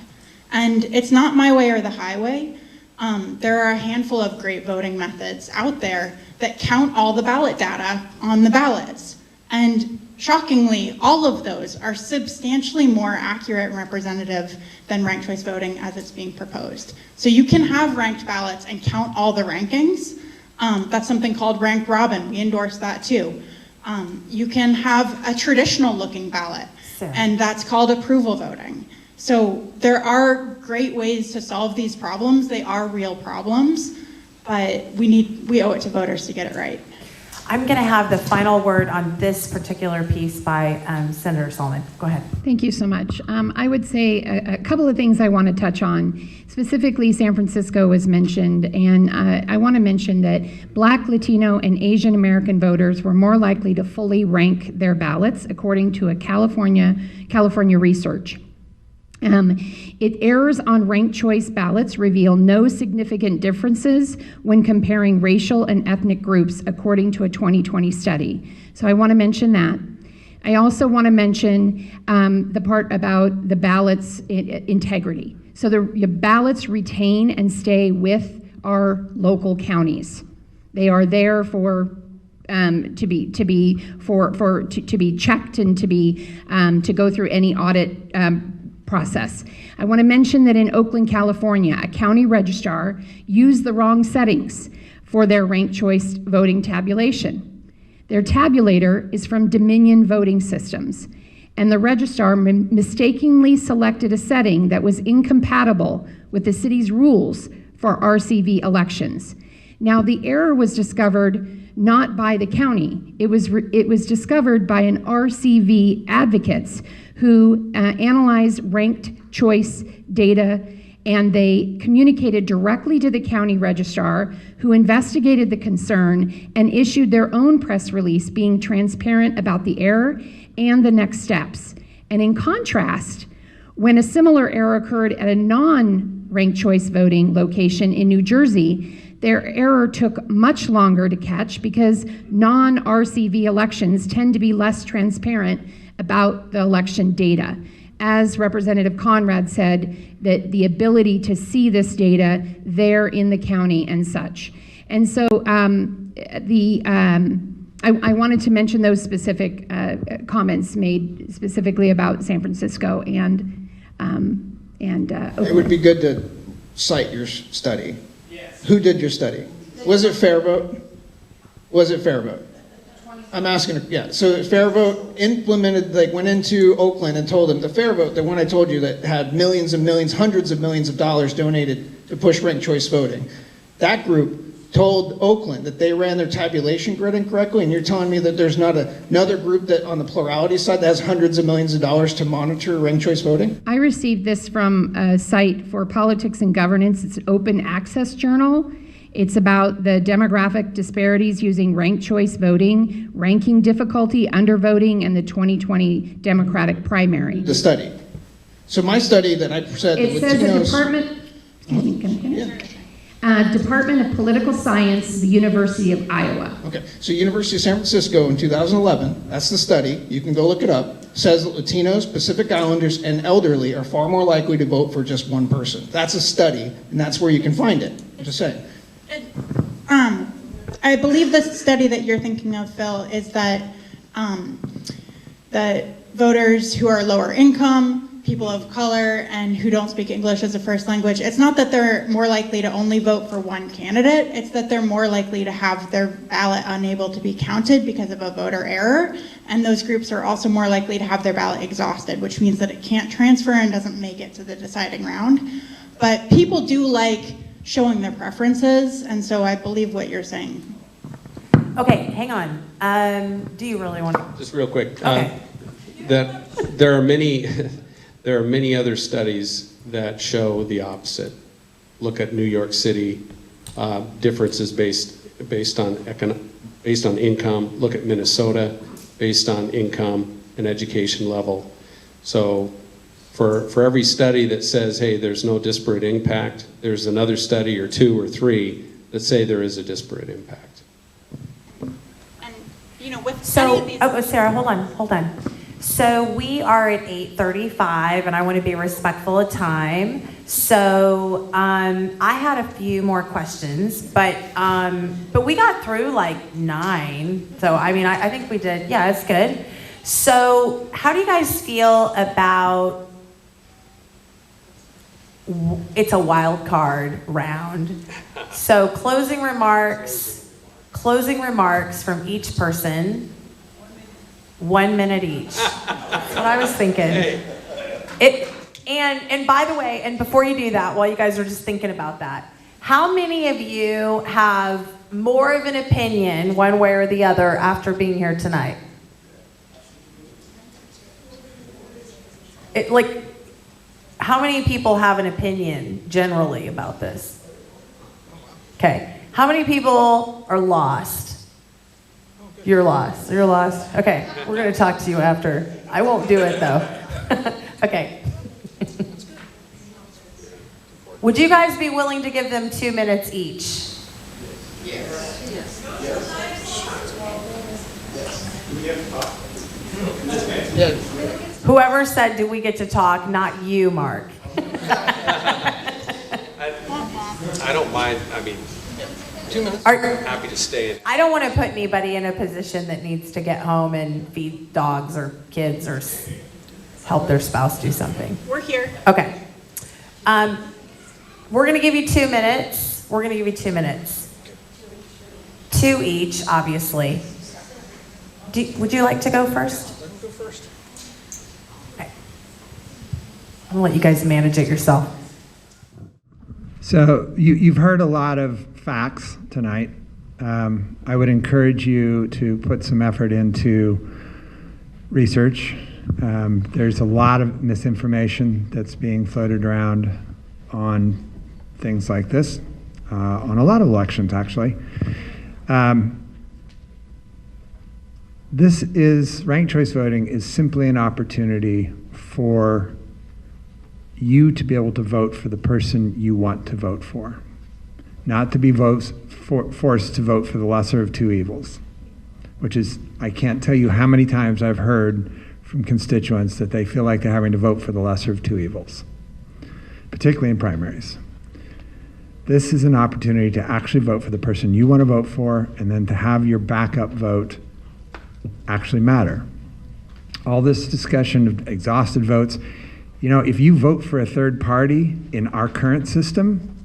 And it's not my way or the highway. There are a handful of great voting methods out there that count all the ballot data on the ballots. And shockingly, all of those are substantially more accurate and representative than ranked choice voting as it's being proposed. So you can have ranked ballots and count all the rankings. That's something called ranked robin. We endorse that too. You can have a traditional looking ballot, and that's called approval voting. So there are great ways to solve these problems. They are real problems, but we owe it to voters to get it right. I'm going to have the final word on this particular piece by Senator Sollman. Go ahead. Thank you so much. I would say a couple of things I want to touch on. Specifically, San Francisco was mentioned, and I want to mention that Black, Latino, and Asian American voters were more likely to fully rank their ballots, according to a California research. Errors on ranked choice ballots reveal no significant differences when comparing racial and ethnic groups, according to a 2020 study. So I want to mention that. I also want to mention the part about the ballots' integrity. So the ballots retain and stay with our local counties. They are there for to be checked and to go through any audit process. I want to mention that in Oakland, California, a county registrar used the wrong settings for their ranked choice voting tabulation. Their tabulator is from Dominion Voting Systems, and the registrar mistakenly selected a setting that was incompatible with the city's rules for RCV elections. Now, the error was discovered not by the county. It was discovered by an RCV advocates who analyzed ranked choice data, and they communicated directly to the county registrar, who investigated the concern and issued their own press release being transparent about the error and the next steps. And in contrast, when a similar error occurred at a non-ranked choice voting location in New Jersey, their error took much longer to catch because non-RCV elections tend to be less transparent about the election data. As Representative Conrad said, that the ability to see this data there in the county and such. And so I wanted to mention those specific comments made specifically about San Francisco and Oakland. It would be good to cite your study. Yes. Who did your study? Was it Fair Vote? Was it Fair Vote? I'm asking, yeah. So Fair Vote implemented, went into Oakland and told them the Fair Vote, the one I told you that had millions and millions, hundreds of millions of dollars donated to push ranked choice voting. That group told Oakland that they ran their tabulation grid incorrectly, and you're telling me that there's not another group that on the plurality side that has hundreds of millions of dollars to monitor ranked choice voting? I received this from a site for politics and governance. It's an open access journal. It's about the demographic disparities using ranked choice voting, ranking difficulty, undervoting, and the 2020 Democratic primary. The study. So my study that I said... It says the Department of Political Science, the University of Iowa. Okay, so University of San Francisco in 2011, that's the study, you can go look it up, says that Latinos, Pacific Islanders, and elderly are far more likely to vote for just one person. That's a study, and that's where you can find it. I'm just saying. I believe the study that you're thinking of, Phil, is that that voters who are lower income, people of color, and who don't speak English as a first language, it's not that they're more likely to only vote for one candidate, it's that they're more likely to have their ballot unable to be counted because of a voter error, and those groups are also more likely to have their ballot exhausted, which means that it can't transfer and doesn't make it to the deciding round. But people do like showing their preferences, and so I believe what you're saying. Okay, hang on. Do you really want to? Just real quick. Okay. That there are many, there are many other studies that show the opposite. Look at New York City, differences based on income. Look at Minnesota, based on income and education level. So for every study that says, hey, there's no disparate impact, there's another study or two or three that say there is a disparate impact. And, you know, with So, Sarah, hold on. So we are at 8:35, and I want to be respectful of time. So I had a few more questions, but we got through like 9. So I mean, I think we did. Yeah, it's good. So how do you guys feel about? It's a wild card round. So closing remarks from each person. 1 minute each. That's what I was thinking. And by the way, and before you do that, while you guys are just thinking about that, how many of you have more of an opinion one way or the other after being here tonight? How many people have an opinion generally about this? Okay. How many people are lost? You're lost. You're lost. Okay. We're going to talk to you after. I won't do it though. Okay. Would you guys be willing to give them 2 minutes each? Yes. Whoever said, do we get to talk? Not you, Mark. I don't mind. I mean, 2 minutes. I'm happy to stay. I don't want to put anybody in a position that needs to get home and feed dogs or kids or help their spouse do something. We're here. Okay. We're going to give you 2 minutes. We're going to give you 2 minutes. 2 each, obviously. Would you like to go first? Let me go first. Okay. I'm going to let you guys manage it yourself. So you've heard a lot of facts tonight. I would encourage you to put some effort into research. There's a lot of misinformation that's being floated around on things like this, on a lot of elections actually. Ranked choice voting is simply an opportunity for you to be able to vote for the person you want to vote for, not to be forced to vote for the lesser of two evils, which is, I can't tell you how many times I've heard from constituents that they feel like they're having to vote for the lesser of two evils, particularly in primaries. This is an opportunity to actually vote for the person you want to vote for, and then to have your backup vote actually matter. All this discussion of exhausted votes, you know, if you vote for a third party in our current system,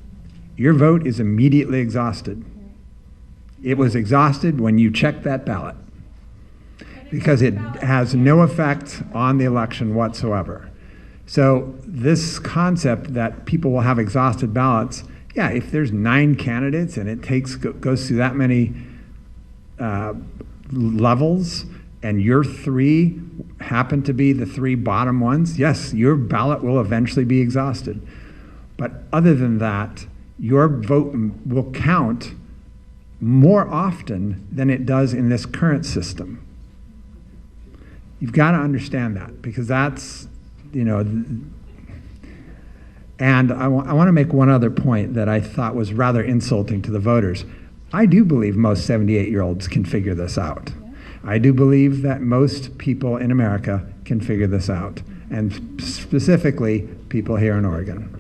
your vote is immediately exhausted. It was exhausted when you checked that ballot because it has no effect on the election whatsoever. So this concept that people will have exhausted ballots, yeah, if there's 9 candidates and it goes through that many levels, and your 3 happen to be the 3 bottom ones, yes, your ballot will eventually be exhausted. But other than that, your vote will count more often than it does in this current system. You've got to understand that, because that's, you know, and I want to make one other point that I thought was rather insulting to the voters. I do believe most 78-year-olds can figure this out. I do believe that most people in America can figure this out, and specifically people here in Oregon.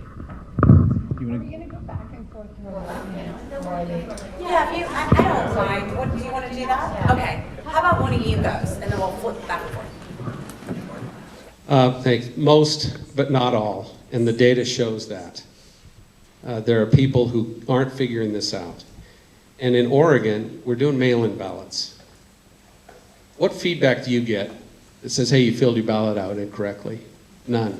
Yeah, I don't mind? What, do you want to do that? Okay. How about one of you goes, and then we'll flip back and forth. Thanks. Most, but not all, and the data shows that. There are people who aren't figuring this out. And in Oregon, we're doing mail-in ballots. What feedback do you get that says, hey, you filled your ballot out incorrectly? None.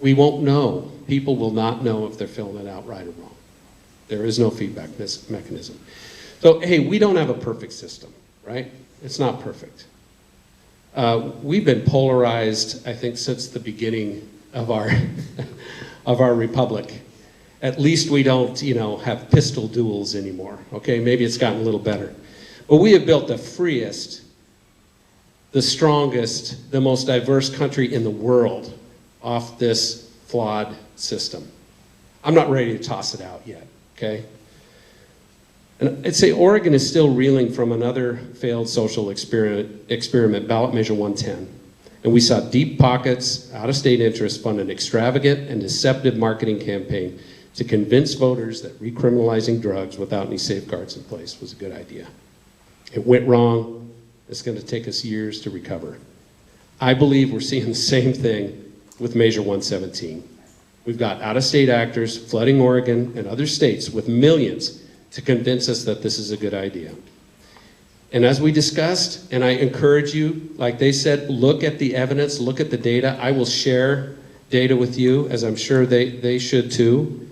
We won't know. People will not know if they're filling it out right or wrong. There is no feedback mechanism. So, hey, we don't have a perfect system, right? It's not perfect. We've been polarized, I think, since the beginning of our of our republic. At least we don't, have pistol duels anymore. Okay, maybe it's gotten a little better, but we have built the freest, the strongest, the most diverse country in the world off this flawed system. I'm not ready to toss it out yet. Okay. And I'd say Oregon is still reeling from another failed social experiment, ballot measure 110. And we saw deep pockets, out-of-state interests fund an extravagant and deceptive marketing campaign to convince voters that recriminalizing drugs without any safeguards in place was a good idea. It went wrong. It's going to take us years to recover. I believe we're seeing the same thing with Measure 117. We've got out-of-state actors flooding Oregon and other states with millions to convince us that this is a good idea. And as we discussed, and I encourage you, like they said, look at the evidence, look at the data. I will share data with you, as I'm sure they should too.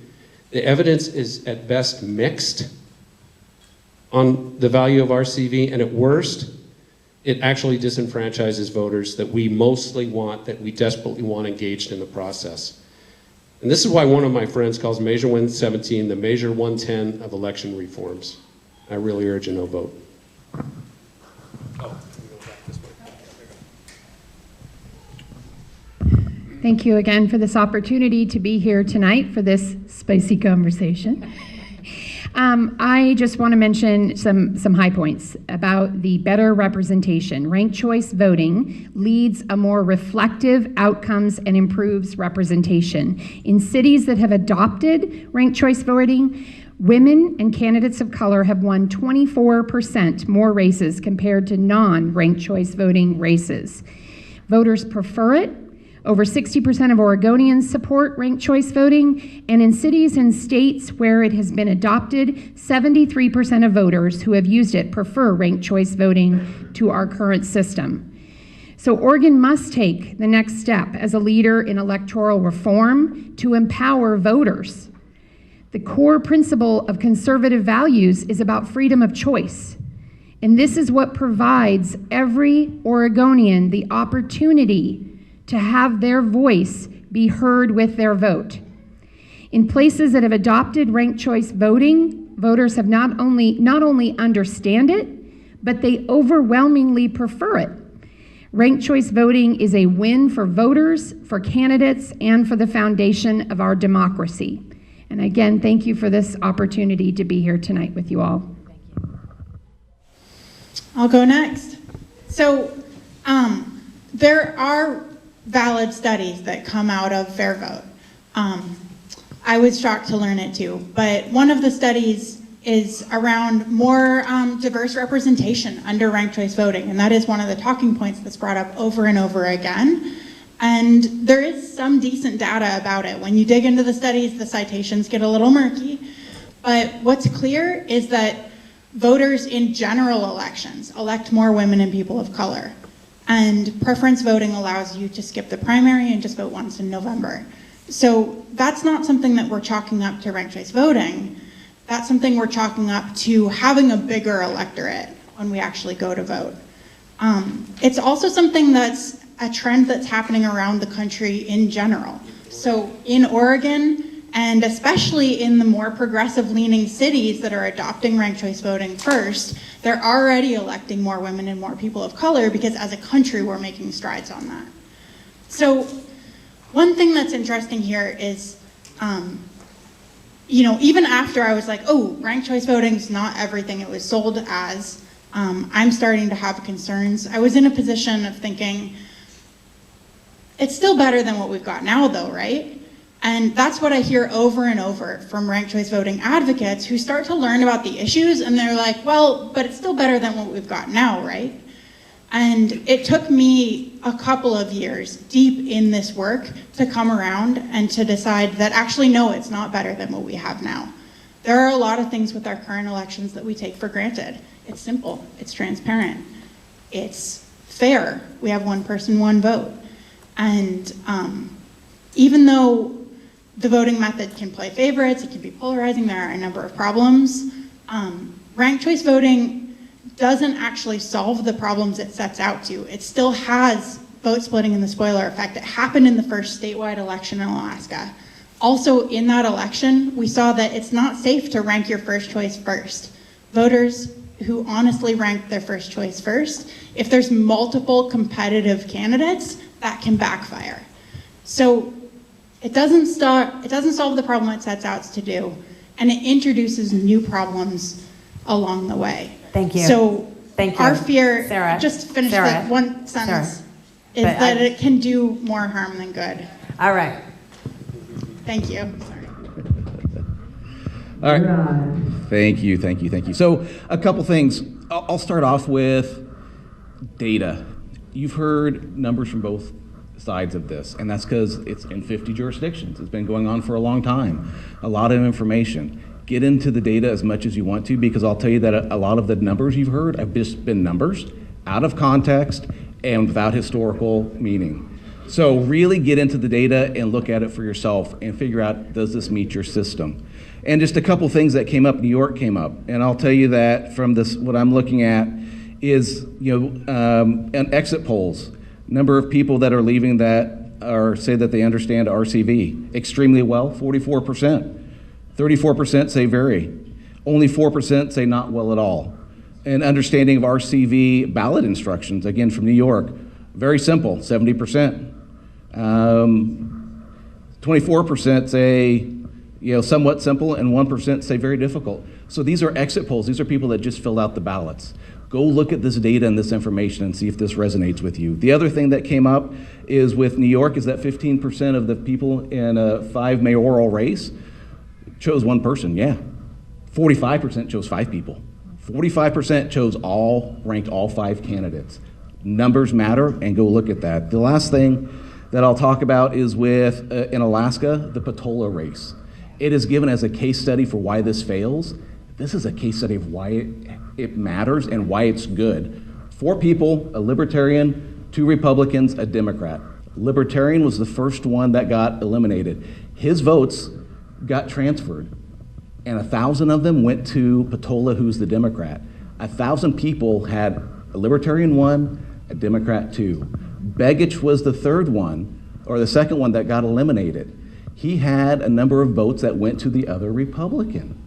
The evidence is at best mixed on the value of RCV, and at worst, it actually disenfranchises voters that we mostly want, that we desperately want engaged in the process. And this is why one of my friends calls Measure 117 the Measure 110 of election reforms. I really urge a no vote. Thank you again for this opportunity to be here tonight for this spicy conversation. I just want to mention some high points about the better representation. Ranked choice voting leads a more reflective outcomes and improves representation. In cities that have adopted ranked choice voting, women and candidates of color have won 24% more races compared to non-ranked choice voting races. Voters prefer it. Over 60% of Oregonians support ranked choice voting, and in cities and states where it has been adopted, 73% of voters who have used it prefer ranked choice voting to our current system. So Oregon must take the next step as a leader in electoral reform to empower voters. The core principle of conservative values is about freedom of choice. And this is what provides every Oregonian the opportunity to have their voice be heard with their vote. In places that have adopted ranked choice voting, voters have not only understand it, but they overwhelmingly prefer it. Ranked choice voting is a win for voters, for candidates, and for the foundation of our democracy. And again, thank you for this opportunity to be here tonight with you all. I'll go next. So there are valid studies that come out of Fair Vote. I was shocked to learn it too, but one of the studies is around more diverse representation under ranked choice voting, and that is one of the talking points that's brought up over and over again. And there is some decent data about it. When you dig into the studies, the citations get a little murky, but what's clear is that voters in general elections elect more women and people of color. And preference voting allows you to skip the primary and just vote once in November. So that's not something that we're chalking up to ranked choice voting. That's something we're chalking up to having a bigger electorate when we actually go to vote. It's also something that's a trend that's happening around the country in general. So in Oregon, and especially in the more progressive-leaning cities that are adopting ranked choice voting first, they're already electing more women and more people of color because as a country, we're making strides on that. So one thing that's interesting here is, even after I was like, oh, ranked choice voting is not everything it was sold as, I'm starting to have concerns. I was in a position of thinking, it's still better than what we've got now though, right? And that's what I hear over and over from ranked choice voting advocates who start to learn about the issues and they're like, well, but it's still better than what we've got now, right? And it took me a couple of years deep in this work to come around and to decide that actually, no, it's not better than what we have now. There are a lot of things with our current elections that we take for granted. It's simple, it's transparent, it's fair. We have one person, one vote. And even though the voting method can play favorites, it can be polarizing, there are a number of problems, ranked choice voting doesn't actually solve the problems it sets out to. It still has vote splitting and the spoiler effect. It happened in the first statewide election in Alaska. Also in that election, we saw that it's not safe to rank your first choice first. Voters who honestly rank their first choice first, if there's multiple competitive candidates, that can backfire. So it doesn't solve the problem it sets out to do, and it introduces new problems along the way. Thank you. So Thank you. our fear, Sarah, just to finish Sarah, that one sentence, Sarah. is But that it can do more harm than good. All right. Thank you. Sorry. All right. Thank you. So a couple things. I'll start off with data. You've heard numbers from both sides of this, and that's because it's in 50 jurisdictions. It's been going on for a long time. A lot of information. Get into the data as much as you want to, because I'll tell you that a lot of the numbers you've heard have just been numbers out of context and without historical meaning. So really get into the data and look at it for yourself and figure out, does this meet your system? And just a couple things that came up, New York came up, and I'll tell you that from this, what I'm looking at is, an exit polls, number of people that are leaving that or say that they understand RCV extremely well, 44%. 34% say very. Only 4% say not well at all. And understanding of RCV ballot instructions, again from New York, very simple, 70%. 24% say, somewhat simple, and 1% say very difficult. So these are exit polls. These are people that just filled out the ballots. Go look at this data and this information and see if this resonates with you. The other thing that came up is with New York is that 15% of the people in a 5 mayoral race chose one person, yeah. 45% chose 5 people. 45% ranked all 5 candidates. Numbers matter, and go look at that. The last thing that I'll talk about is with, in Alaska, the Patola race. It is given as a case study for why this fails. This is a case study of why it matters and why it's good. 4 people, a Libertarian, 2 Republicans, a Democrat. Libertarian was the first one that got eliminated. His votes got transferred, and 1,000 of them went to Patola, who's the Democrat. 1,000 people had a Libertarian 1, a Democrat 2. Begich was the third one, or the second one that got eliminated. He had a number of votes that went to the other Republican,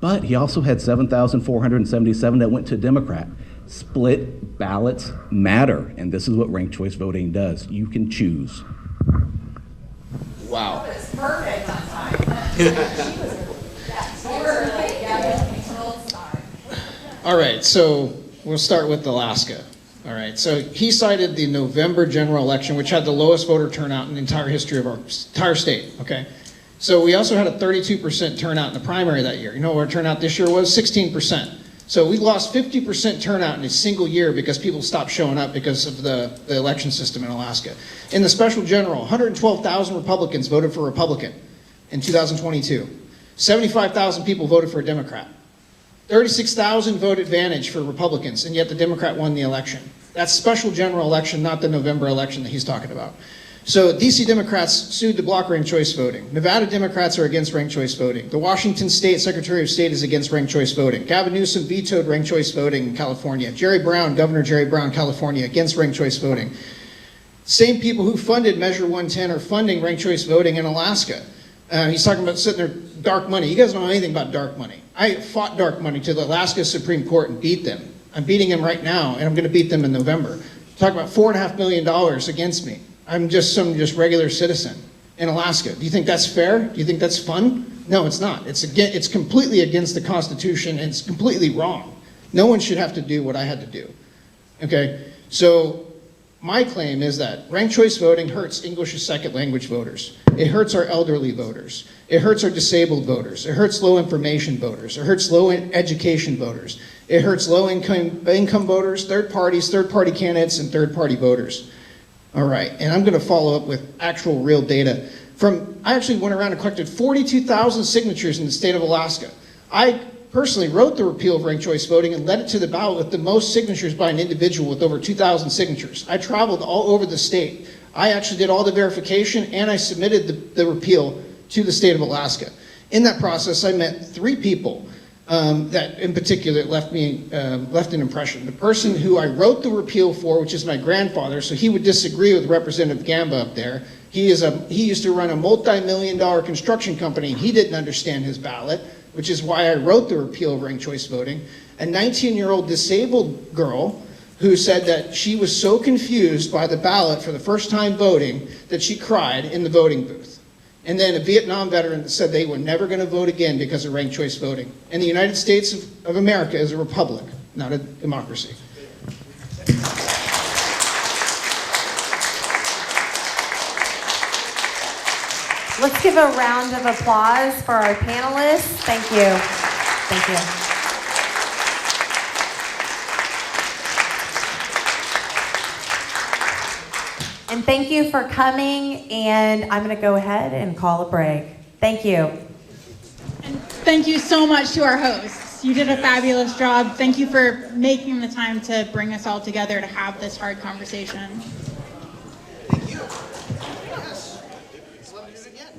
but he also had 7,477 that went to Democrat. Split ballots matter, and this is what ranked choice voting does. You can choose. Wow. It's perfect on time. All right, so we'll start with Alaska. All right, so he cited the November general election, which had the lowest voter turnout in the entire history of our entire state, okay? So we also had a 32% turnout in the primary that year. You know what our turnout this year was? 16%. So we lost 50% turnout in a single year because people stopped showing up because of the election system in Alaska. In the special general, 112,000 Republicans voted for Republican in 2022. 75,000 people voted for a Democrat. 36,000 voted advantage for Republicans, and yet the Democrat won the election. That's special general election, not the November election that he's talking about. So DC Democrats sued to block ranked choice voting. Nevada Democrats are against ranked choice voting. The Washington State Secretary of State is against ranked choice voting. Gavin Newsom vetoed ranked choice voting in California. Governor Jerry Brown, California, against ranked choice voting. Same people who funded Measure 110 are funding ranked choice voting in Alaska. He's talking about sitting there, dark money. You guys don't know anything about dark money. I fought dark money to the Alaska Supreme Court and beat them. I'm beating them right now, and I'm going to beat them in November. Talking about $4.5 million against me. I'm just some regular citizen in Alaska. Do you think that's fair? Do you think that's fun? No, it's not. It's completely against the Constitution, and it's completely wrong. No one should have to do what I had to do. Okay, so my claim is that ranked choice voting hurts English as second language voters. It hurts our elderly voters. It hurts our disabled voters. It hurts low information voters. It hurts low education voters. It hurts low income voters, third party candidates, and third party voters. All right, and I'm going to follow up with actual real data. I actually went around and collected 42,000 signatures in the state of Alaska. I personally wrote the repeal of ranked choice voting and led it to the ballot with the most signatures by an individual with over 2,000 signatures. I traveled all over the state. I actually did all the verification and I submitted the repeal to the state of Alaska. In that process, I met 3 people that in particular left an impression. The person who I wrote the repeal for, which is my grandfather, so he would disagree with Representative Gamba up there. He used to run a multi-million-dollar construction company. He didn't understand his ballot, which is why I wrote the repeal of ranked choice voting. A 19-year-old disabled girl who said that she was so confused by the ballot for the first time voting that she cried in the voting booth. And then a Vietnam veteran that said they were never going to vote again because of ranked choice voting. And the United States of America is a republic, not a democracy. Let's give a round of applause for our panelists. Thank you. Thank you. And thank you for coming, and I'm going to go ahead and call a break. Thank you. And thank you so much to our hosts. You did a fabulous job. Thank you for making the time to bring us all together to have this hard conversation. Thank you. Yes. Let's do it again.